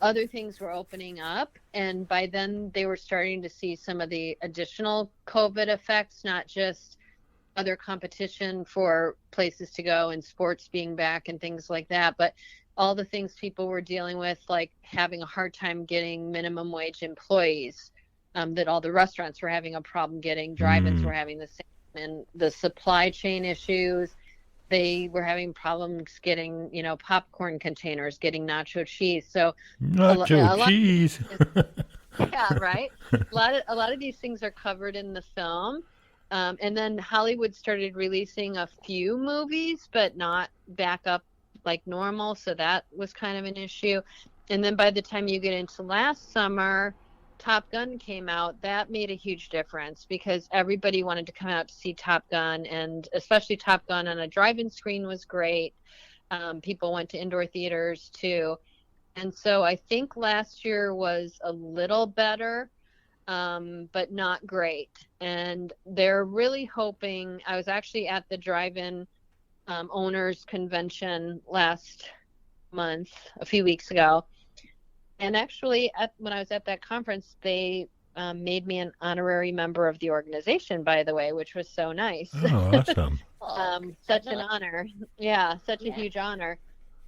other things were opening up, and by then they were starting to see some of the additional COVID effects, not just other competition for places to go and sports being back and things like that, but all the things people were dealing with, like having a hard time getting minimum wage employees, that all the restaurants were having a problem getting, drive-ins were having the same, and the supply chain issues. They were having problems getting, popcorn containers, getting nacho cheese. So a Nacho lot cheese. yeah, right. A lot of these things are covered in the film. And then Hollywood started releasing a few movies, but not back up like normal. So that was kind of an issue. And then by the time you get into last summer, Top Gun came out. That made a huge difference because everybody wanted to come out to see Top Gun, and especially Top Gun on a drive-in screen was great. People went to indoor theaters too. And so I think last year was a little better. but not great. And they're really hoping. I was actually at the drive-in owners convention last month, a few weeks ago, and actually when I was at that conference, they made me an honorary member of the organization, by the way, which was so nice. Oh, awesome. Such an honor. Yeah, such a huge honor.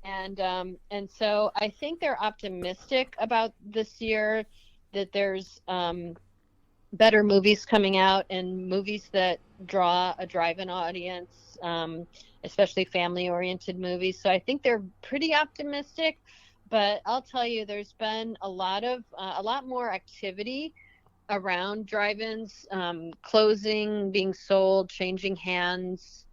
And so I think they're optimistic about this year, that there's better movies coming out, and movies that draw a drive-in audience, especially family-oriented movies. So I think they're pretty optimistic. But I'll tell you, there's been a lot more activity around drive-ins, closing, being sold, changing hands,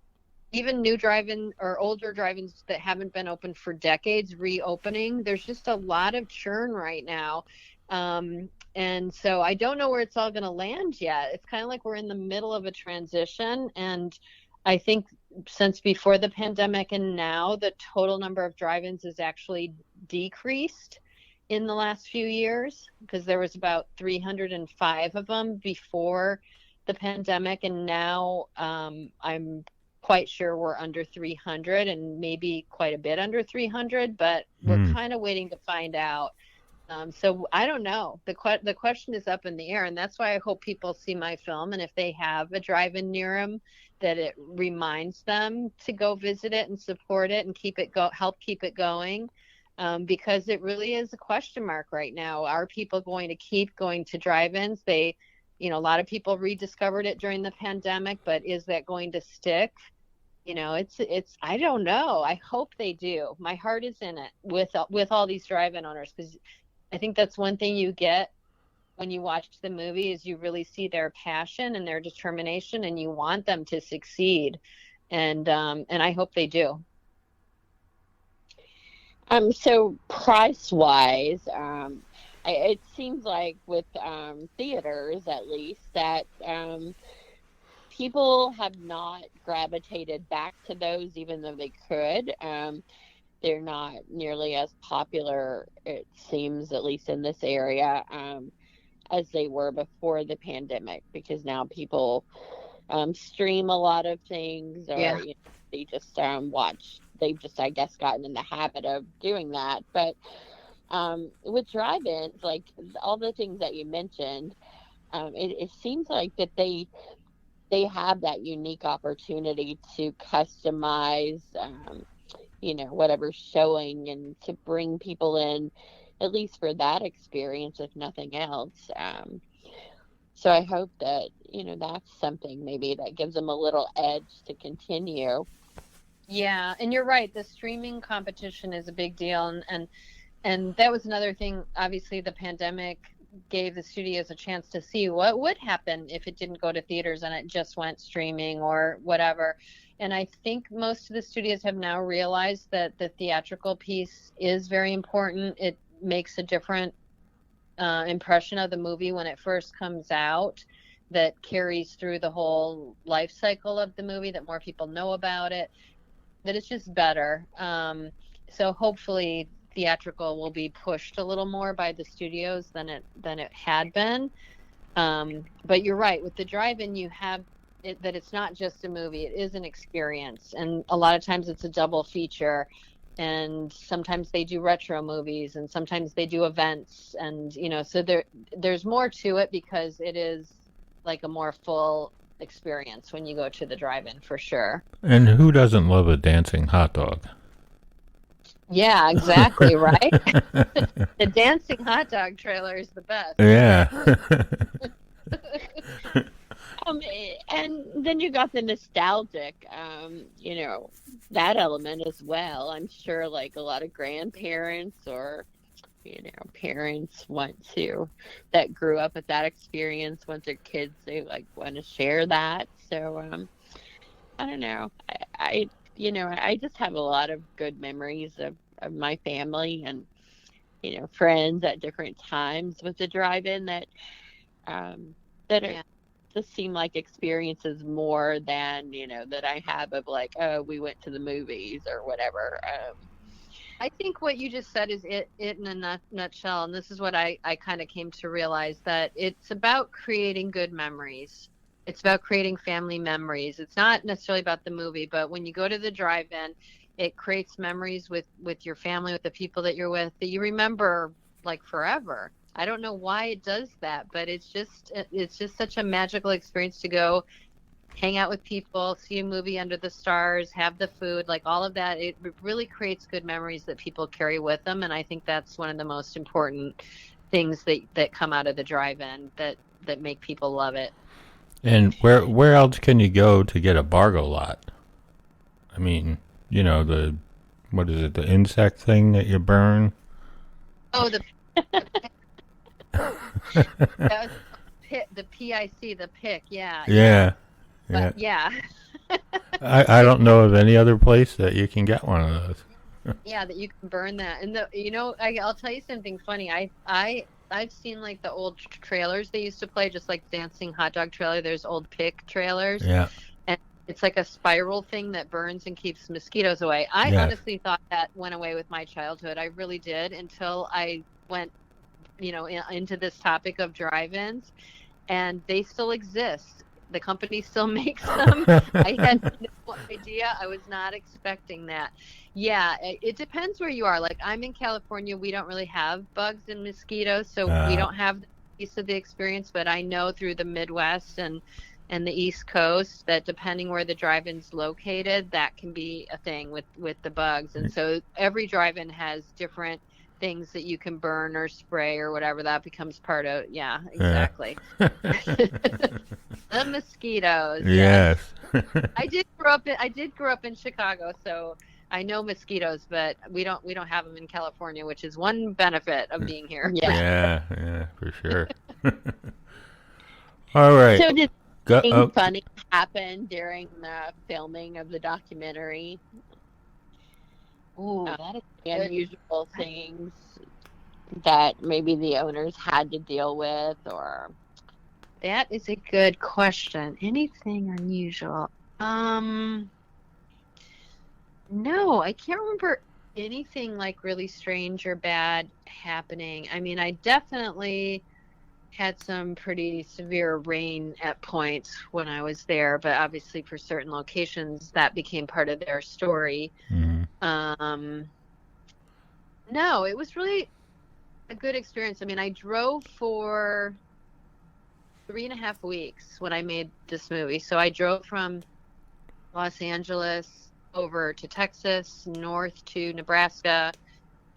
even new drive-in or older drive-ins that haven't been open for decades reopening. There's just a lot of churn right now. And so I don't know where it's all going to land yet. It's kind of like we're in the middle of a transition. And I think since before the pandemic and now, the total number of drive-ins is actually decreased in the last few years, because there was about 305 of them before the pandemic. And now I'm quite sure we're under 300, and maybe quite a bit under 300, but we're kind of waiting to find out. So I don't know. The question is up in the air, and that's why I hope people see my film, and if they have a drive-in near them, that it reminds them to go visit it and support it and help keep it going, because it really is a question mark right now. Are people going to keep going to drive-ins? A lot of people rediscovered it during the pandemic, but is that going to stick? It's I don't know. I hope they do. My heart is in it with all these drive-in owners, because I think that's one thing you get when you watch the movie, is you really see their passion and their determination, and you want them to succeed. And I hope they do. So price-wise, it seems like with theaters, at least, that people have not gravitated back to those, even though they could. They're not nearly as popular, it seems, at least in this area, as they were before the pandemic, because now people stream a lot of things, or they just watch. They've just, I guess, gotten in the habit of doing that. But with drive-ins, like all the things that you mentioned, it seems like that they have that unique opportunity to customize whatever's showing, and to bring people in, at least for that experience, if nothing else. So I hope that that's something maybe that gives them a little edge to continue. Yeah, and you're right, the streaming competition is a big deal, and that was another thing. Obviously the pandemic gave the studios a chance to see what would happen if it didn't go to theaters and it just went streaming or whatever. And I think most of the studios have now realized that the theatrical piece is very important. It makes a different impression of the movie when it first comes out, that carries through the whole life cycle of the movie, that more people know about it, that it's just better. So hopefully theatrical will be pushed a little more by the studios than it had been. But you're right, with the drive-in, you have that it's not just a movie, it is an experience, and a lot of times it's a double feature, and sometimes they do retro movies, and sometimes they do events, and so there's more to it, because it is like a more full experience when you go to the drive-in, for sure. And who doesn't love a dancing hot dog? Yeah, exactly. Right. The dancing hot dog trailer is the best. Yeah. And then you got the nostalgic, that element as well. I'm sure, like, a lot of grandparents or, parents that grew up with that experience, want their kids, they want to share that. So, I don't know. I just have a lot of good memories of my family and, friends at different times with the drive-in that just seem like experiences more than, that I have of like, oh, we went to the movies or whatever. I think what you just said is it in a nutshell, and this is what I kind of came to realize, that it's about creating good memories. It's about creating family memories. It's not necessarily about the movie, but when you go to the drive-in, it creates memories with your family, with the people that you're with, that you remember like forever. I don't know why it does that, but it's just such a magical experience to go hang out with people, see a movie under the stars, have the food, like all of that. It really creates good memories that people carry with them, and I think that's one of the most important things that come out of the drive-in that make people love it. And where else can you go to get a Bargo lot? I mean, the what is it? The insect thing that you burn? Oh, that was the PIC, the pick, yeah, Yeah, yeah. but yeah. I don't know of any other place that you can get one of those. Yeah, that you can burn that. And I'll tell you something funny. I've seen like the old trailers they used to play, just like Dancing Hot Dog Trailer. There's old pick trailers, Yeah, and it's like a spiral thing that burns and keeps mosquitoes away. I yes. honestly thought that went away with my childhood. I really did, until I went, into this topic of drive-ins, and they still exist. The company still makes them. I had no idea. I was not expecting that. Yeah, it depends where you are. Like, I'm in California. We don't really have bugs and mosquitoes, so we don't have the piece of the experience. But I know through the Midwest and the East Coast that depending where the drive-in's located, that can be a thing with the bugs. And so every drive-in has different things that you can burn or spray or whatever. That becomes part of, yeah, exactly. The mosquitoes. Yes. I did grow up in Chicago, so I know mosquitoes, but we don't have them in California, which is one benefit of being here. Yeah. Yeah, for sure. All right. So did anything funny happen during the filming of the documentary? Ooh, that is unusual things that maybe the owners had to deal with, or... That is a good question. Anything unusual? No, I can't remember anything like really strange or bad happening. I mean, I definitely had some pretty severe rain at points when I was there, but obviously for certain locations that became part of their story. Mm-hmm. No, it was really a good experience. I mean, I drove for 3.5 weeks when I made this movie. So I drove from Los Angeles over to Texas, north to Nebraska,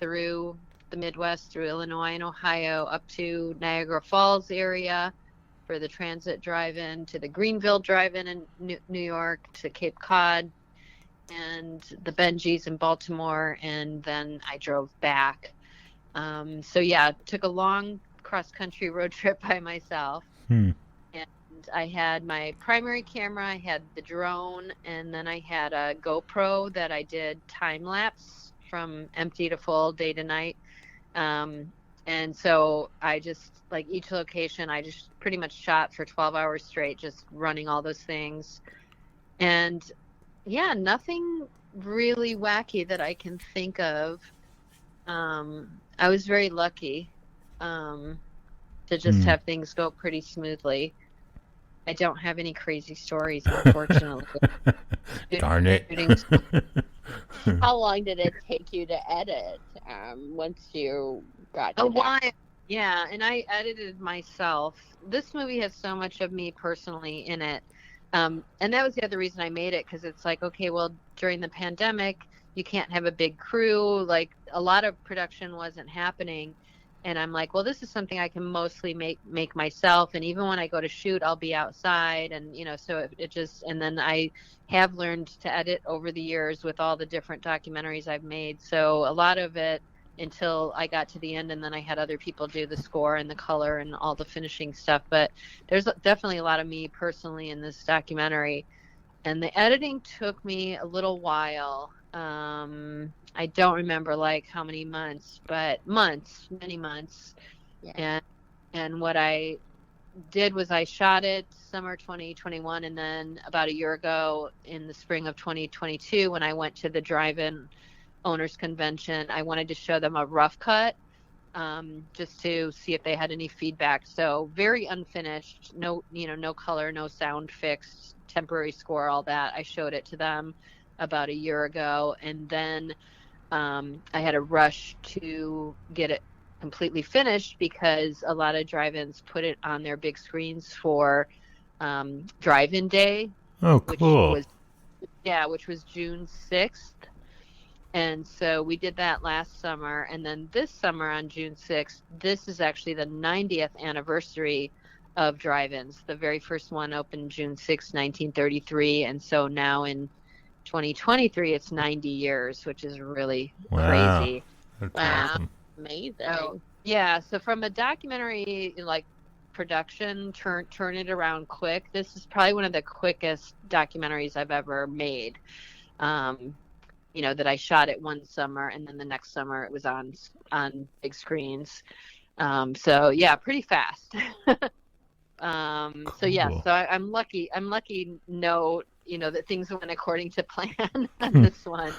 through the Midwest, through Illinois and Ohio, up to Niagara Falls area for the transit drive-in, to the Greenville drive-in in New York, to Cape Cod, and the Benji's in Baltimore, and then I drove back. So yeah, took a long cross-country road trip by myself. And I had my primary camera, I had the drone, and then I had a GoPro that I did time-lapse from empty to full, day to night. And so I just, like, each location, I just pretty much shot for 12 hours straight, just running all those things. And yeah, nothing really wacky that I can think of. I was very lucky to just have things go pretty smoothly. I don't have any crazy stories, unfortunately. Darn it. How long did it take you to edit once you got to a while? Yeah, and I edited myself. This movie has so much of me personally in it. And that was the other reason I made it, because it's like, okay, well, during the pandemic, you can't have a big crew. Like, a lot of production wasn't happening. And I'm like, well, this is something I can mostly make myself. And even when I go to shoot, I'll be outside. And, so it just, and then I have learned to edit over the years with all the different documentaries I've made. So a lot of it, until I got to the end, and then I had other people do the score and the color and all the finishing stuff. But there's definitely a lot of me personally in this documentary. And the editing took me a little while. I don't remember like how many months, but many months. Yeah. And what I did was I shot it summer 2021, and then about a year ago in the spring of 2022, when I went to the drive-in owners convention, I wanted to show them a rough cut, just to see if they had any feedback. So very unfinished, no, no color, no sound fixed, temporary score, all that. I showed it to them about a year ago, and then I had to rush to get it completely finished because a lot of drive-ins put it on their big screens for drive-in day. Oh, cool. Which was June 6th. And so we did that last summer. And then this summer on June 6th, this is actually the 90th anniversary of drive-ins. The very first one opened June 6th, 1933. And so now in 2023, it's 90 years, which is really crazy. That's awesome. Amazing. So, yeah. So from a documentary, like, production, turn it around quick. This is probably one of the quickest documentaries I've ever made. That I shot it one summer, and then the next summer it was on big screens. So yeah, pretty fast. Cool. So yeah, so I'm lucky. That things went according to plan on this one.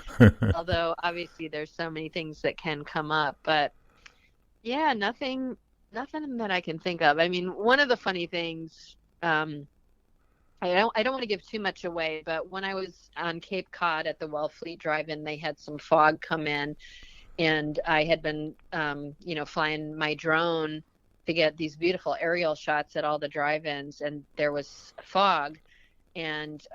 Although obviously there's so many things that can come up, but yeah, nothing that I can think of. I mean, one of the funny things, I don't want to give too much away, but when I was on Cape Cod at the Wellfleet Drive-In, they had some fog come in, and I had been, flying my drone to get these beautiful aerial shots at all the drive-ins, and there was fog. And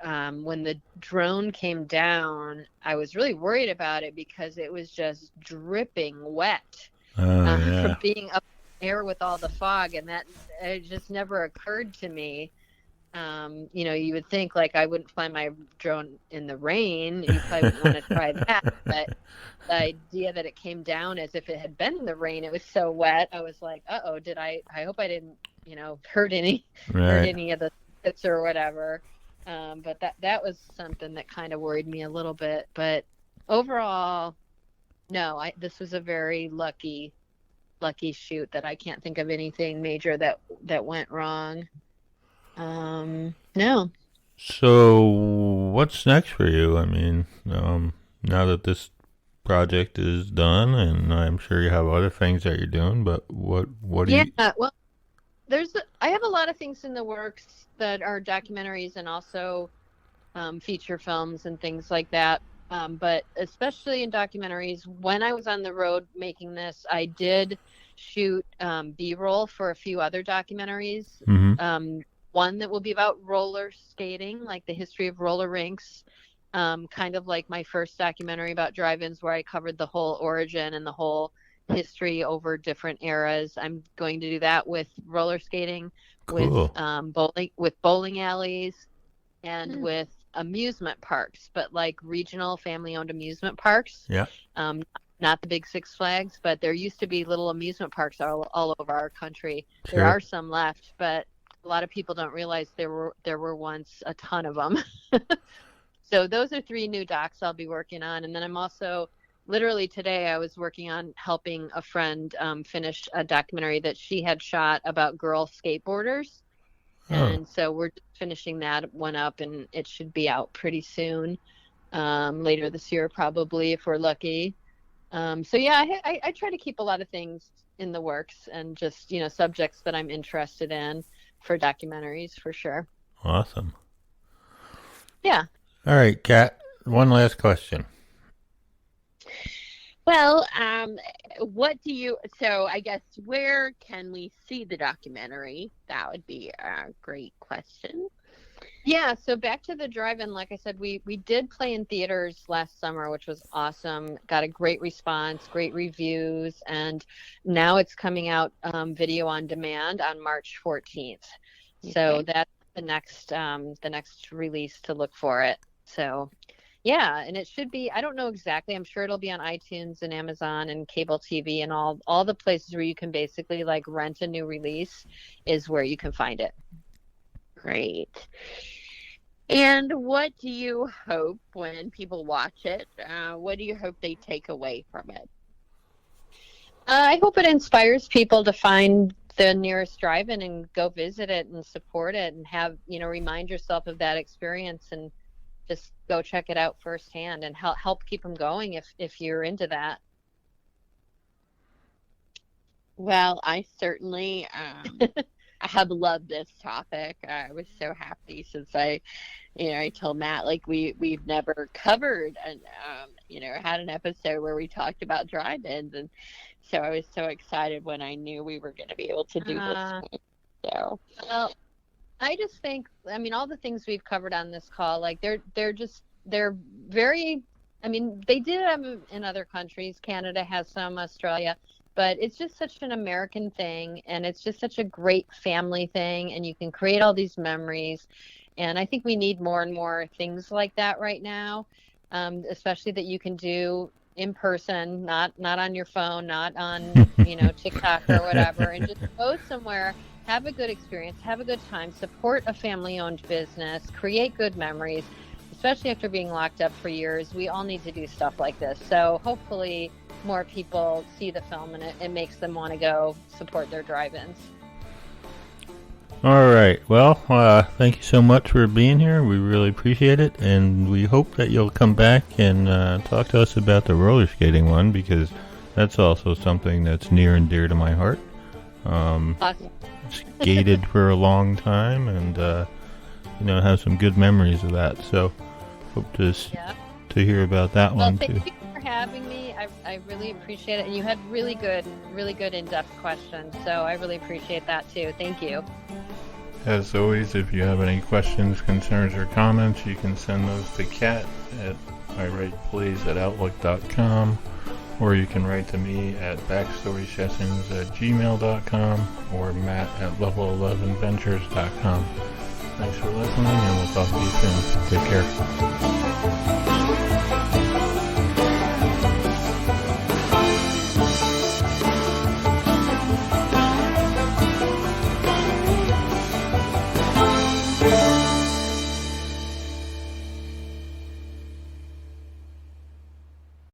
when the drone came down, I was really worried about it because it was just dripping wet from being up in the air with all the fog, and that it just never occurred to me. You would think like I wouldn't fly my drone in the rain. You probably wouldn't want to try that. But the idea that it came down as if it had been in the rain, it was so wet. I was like, uh-oh, I hope I didn't, hurt any of the pits or whatever. But that was something that kind of worried me a little bit. But overall, no, this was a very lucky shoot that I can't think of anything major that went wrong. No. So what's next for you? I mean, now that this project is done, and I'm sure you have other things that you're doing, but what do you... Yeah, well, I have a lot of things in the works that are documentaries and also feature films and things like that. But especially in documentaries, when I was on the road making this, I did shoot B-roll for a few other documentaries. Mm-hmm. One that will be about roller skating, like the history of roller rinks, kind of like my first documentary about drive-ins where I covered the whole origin and the whole history over different eras. I'm going to do that with roller skating, cool. with bowling alleys, and with amusement parks, but like regional family-owned amusement parks. Yeah. Not the big Six Flags, but there used to be little amusement parks all over our country. Sure. There are some left, but a lot of people don't realize there were once a ton of them. So those are 3 new docs I'll be working on. And then I'm also, literally today, I was working on helping a friend finish a documentary that she had shot about girl skateboarders. Oh. And so we're finishing that one up, and it should be out pretty soon, later this year probably, if we're lucky. So yeah, I try to keep a lot of things in the works, and just, subjects that I'm interested in for documentaries, for sure. Awesome. Yeah. All right, Kat, one last question. Well, so I guess where can we see the documentary? That would be a great question. Yeah, so back to the drive-in, like I said, we did play in theaters last summer, which was awesome. Got a great response, great reviews, and now it's coming out video on demand on March 14th. Okay. So that's the next release to look for it. So yeah, and it should be, I don't know exactly, I'm sure it'll be on iTunes and Amazon and cable TV and all the places where you can basically like rent a new release is where you can find it. Great. And what do you hope when people watch it? What do you hope they take away from it? I hope it inspires people to find the nearest drive-in and go visit it and support it and have, remind yourself of that experience and just go check it out firsthand and help keep them going if you're into that. Well, I certainly I have loved this topic. I was so happy since I told Matt, like, we've never covered and had an episode where we talked about drive-ins, and so I was so excited when I knew we were going to be able to do this. So, well, I just think, I mean, all the things we've covered on this call, like they're very, I mean, they did them in other countries. Canada has some, Australia, but it's just such an American thing, and it's just such a great family thing, and you can create all these memories. And I think we need more and more things like that right now, especially that you can do in person, not on your phone, not on TikTok or whatever, and just go somewhere, have a good experience, have a good time, support a family-owned business, create good memories, especially after being locked up for years. We all need to do stuff like this. So hopefully more people see the film and it makes them want to go support their drive-ins. All right. Well, thank you so much for being here. We really appreciate it, and we hope that you'll come back and talk to us about the roller skating one, because that's also something that's near and dear to my heart. Awesome. Skated for a long time, and have some good memories of that. So hope to hear about that one too. Thank you for having me. I really appreciate it, and you had really good in-depth questions. So I really appreciate that too. Thank you. As always, if you have any questions, concerns, or comments, you can send those to Kat at mywrightplays@outlook.com, or you can write to me at backstorysessions@gmail.com, or Matt at level11ventures.com. Thanks for listening, and we'll talk to you soon. Take care.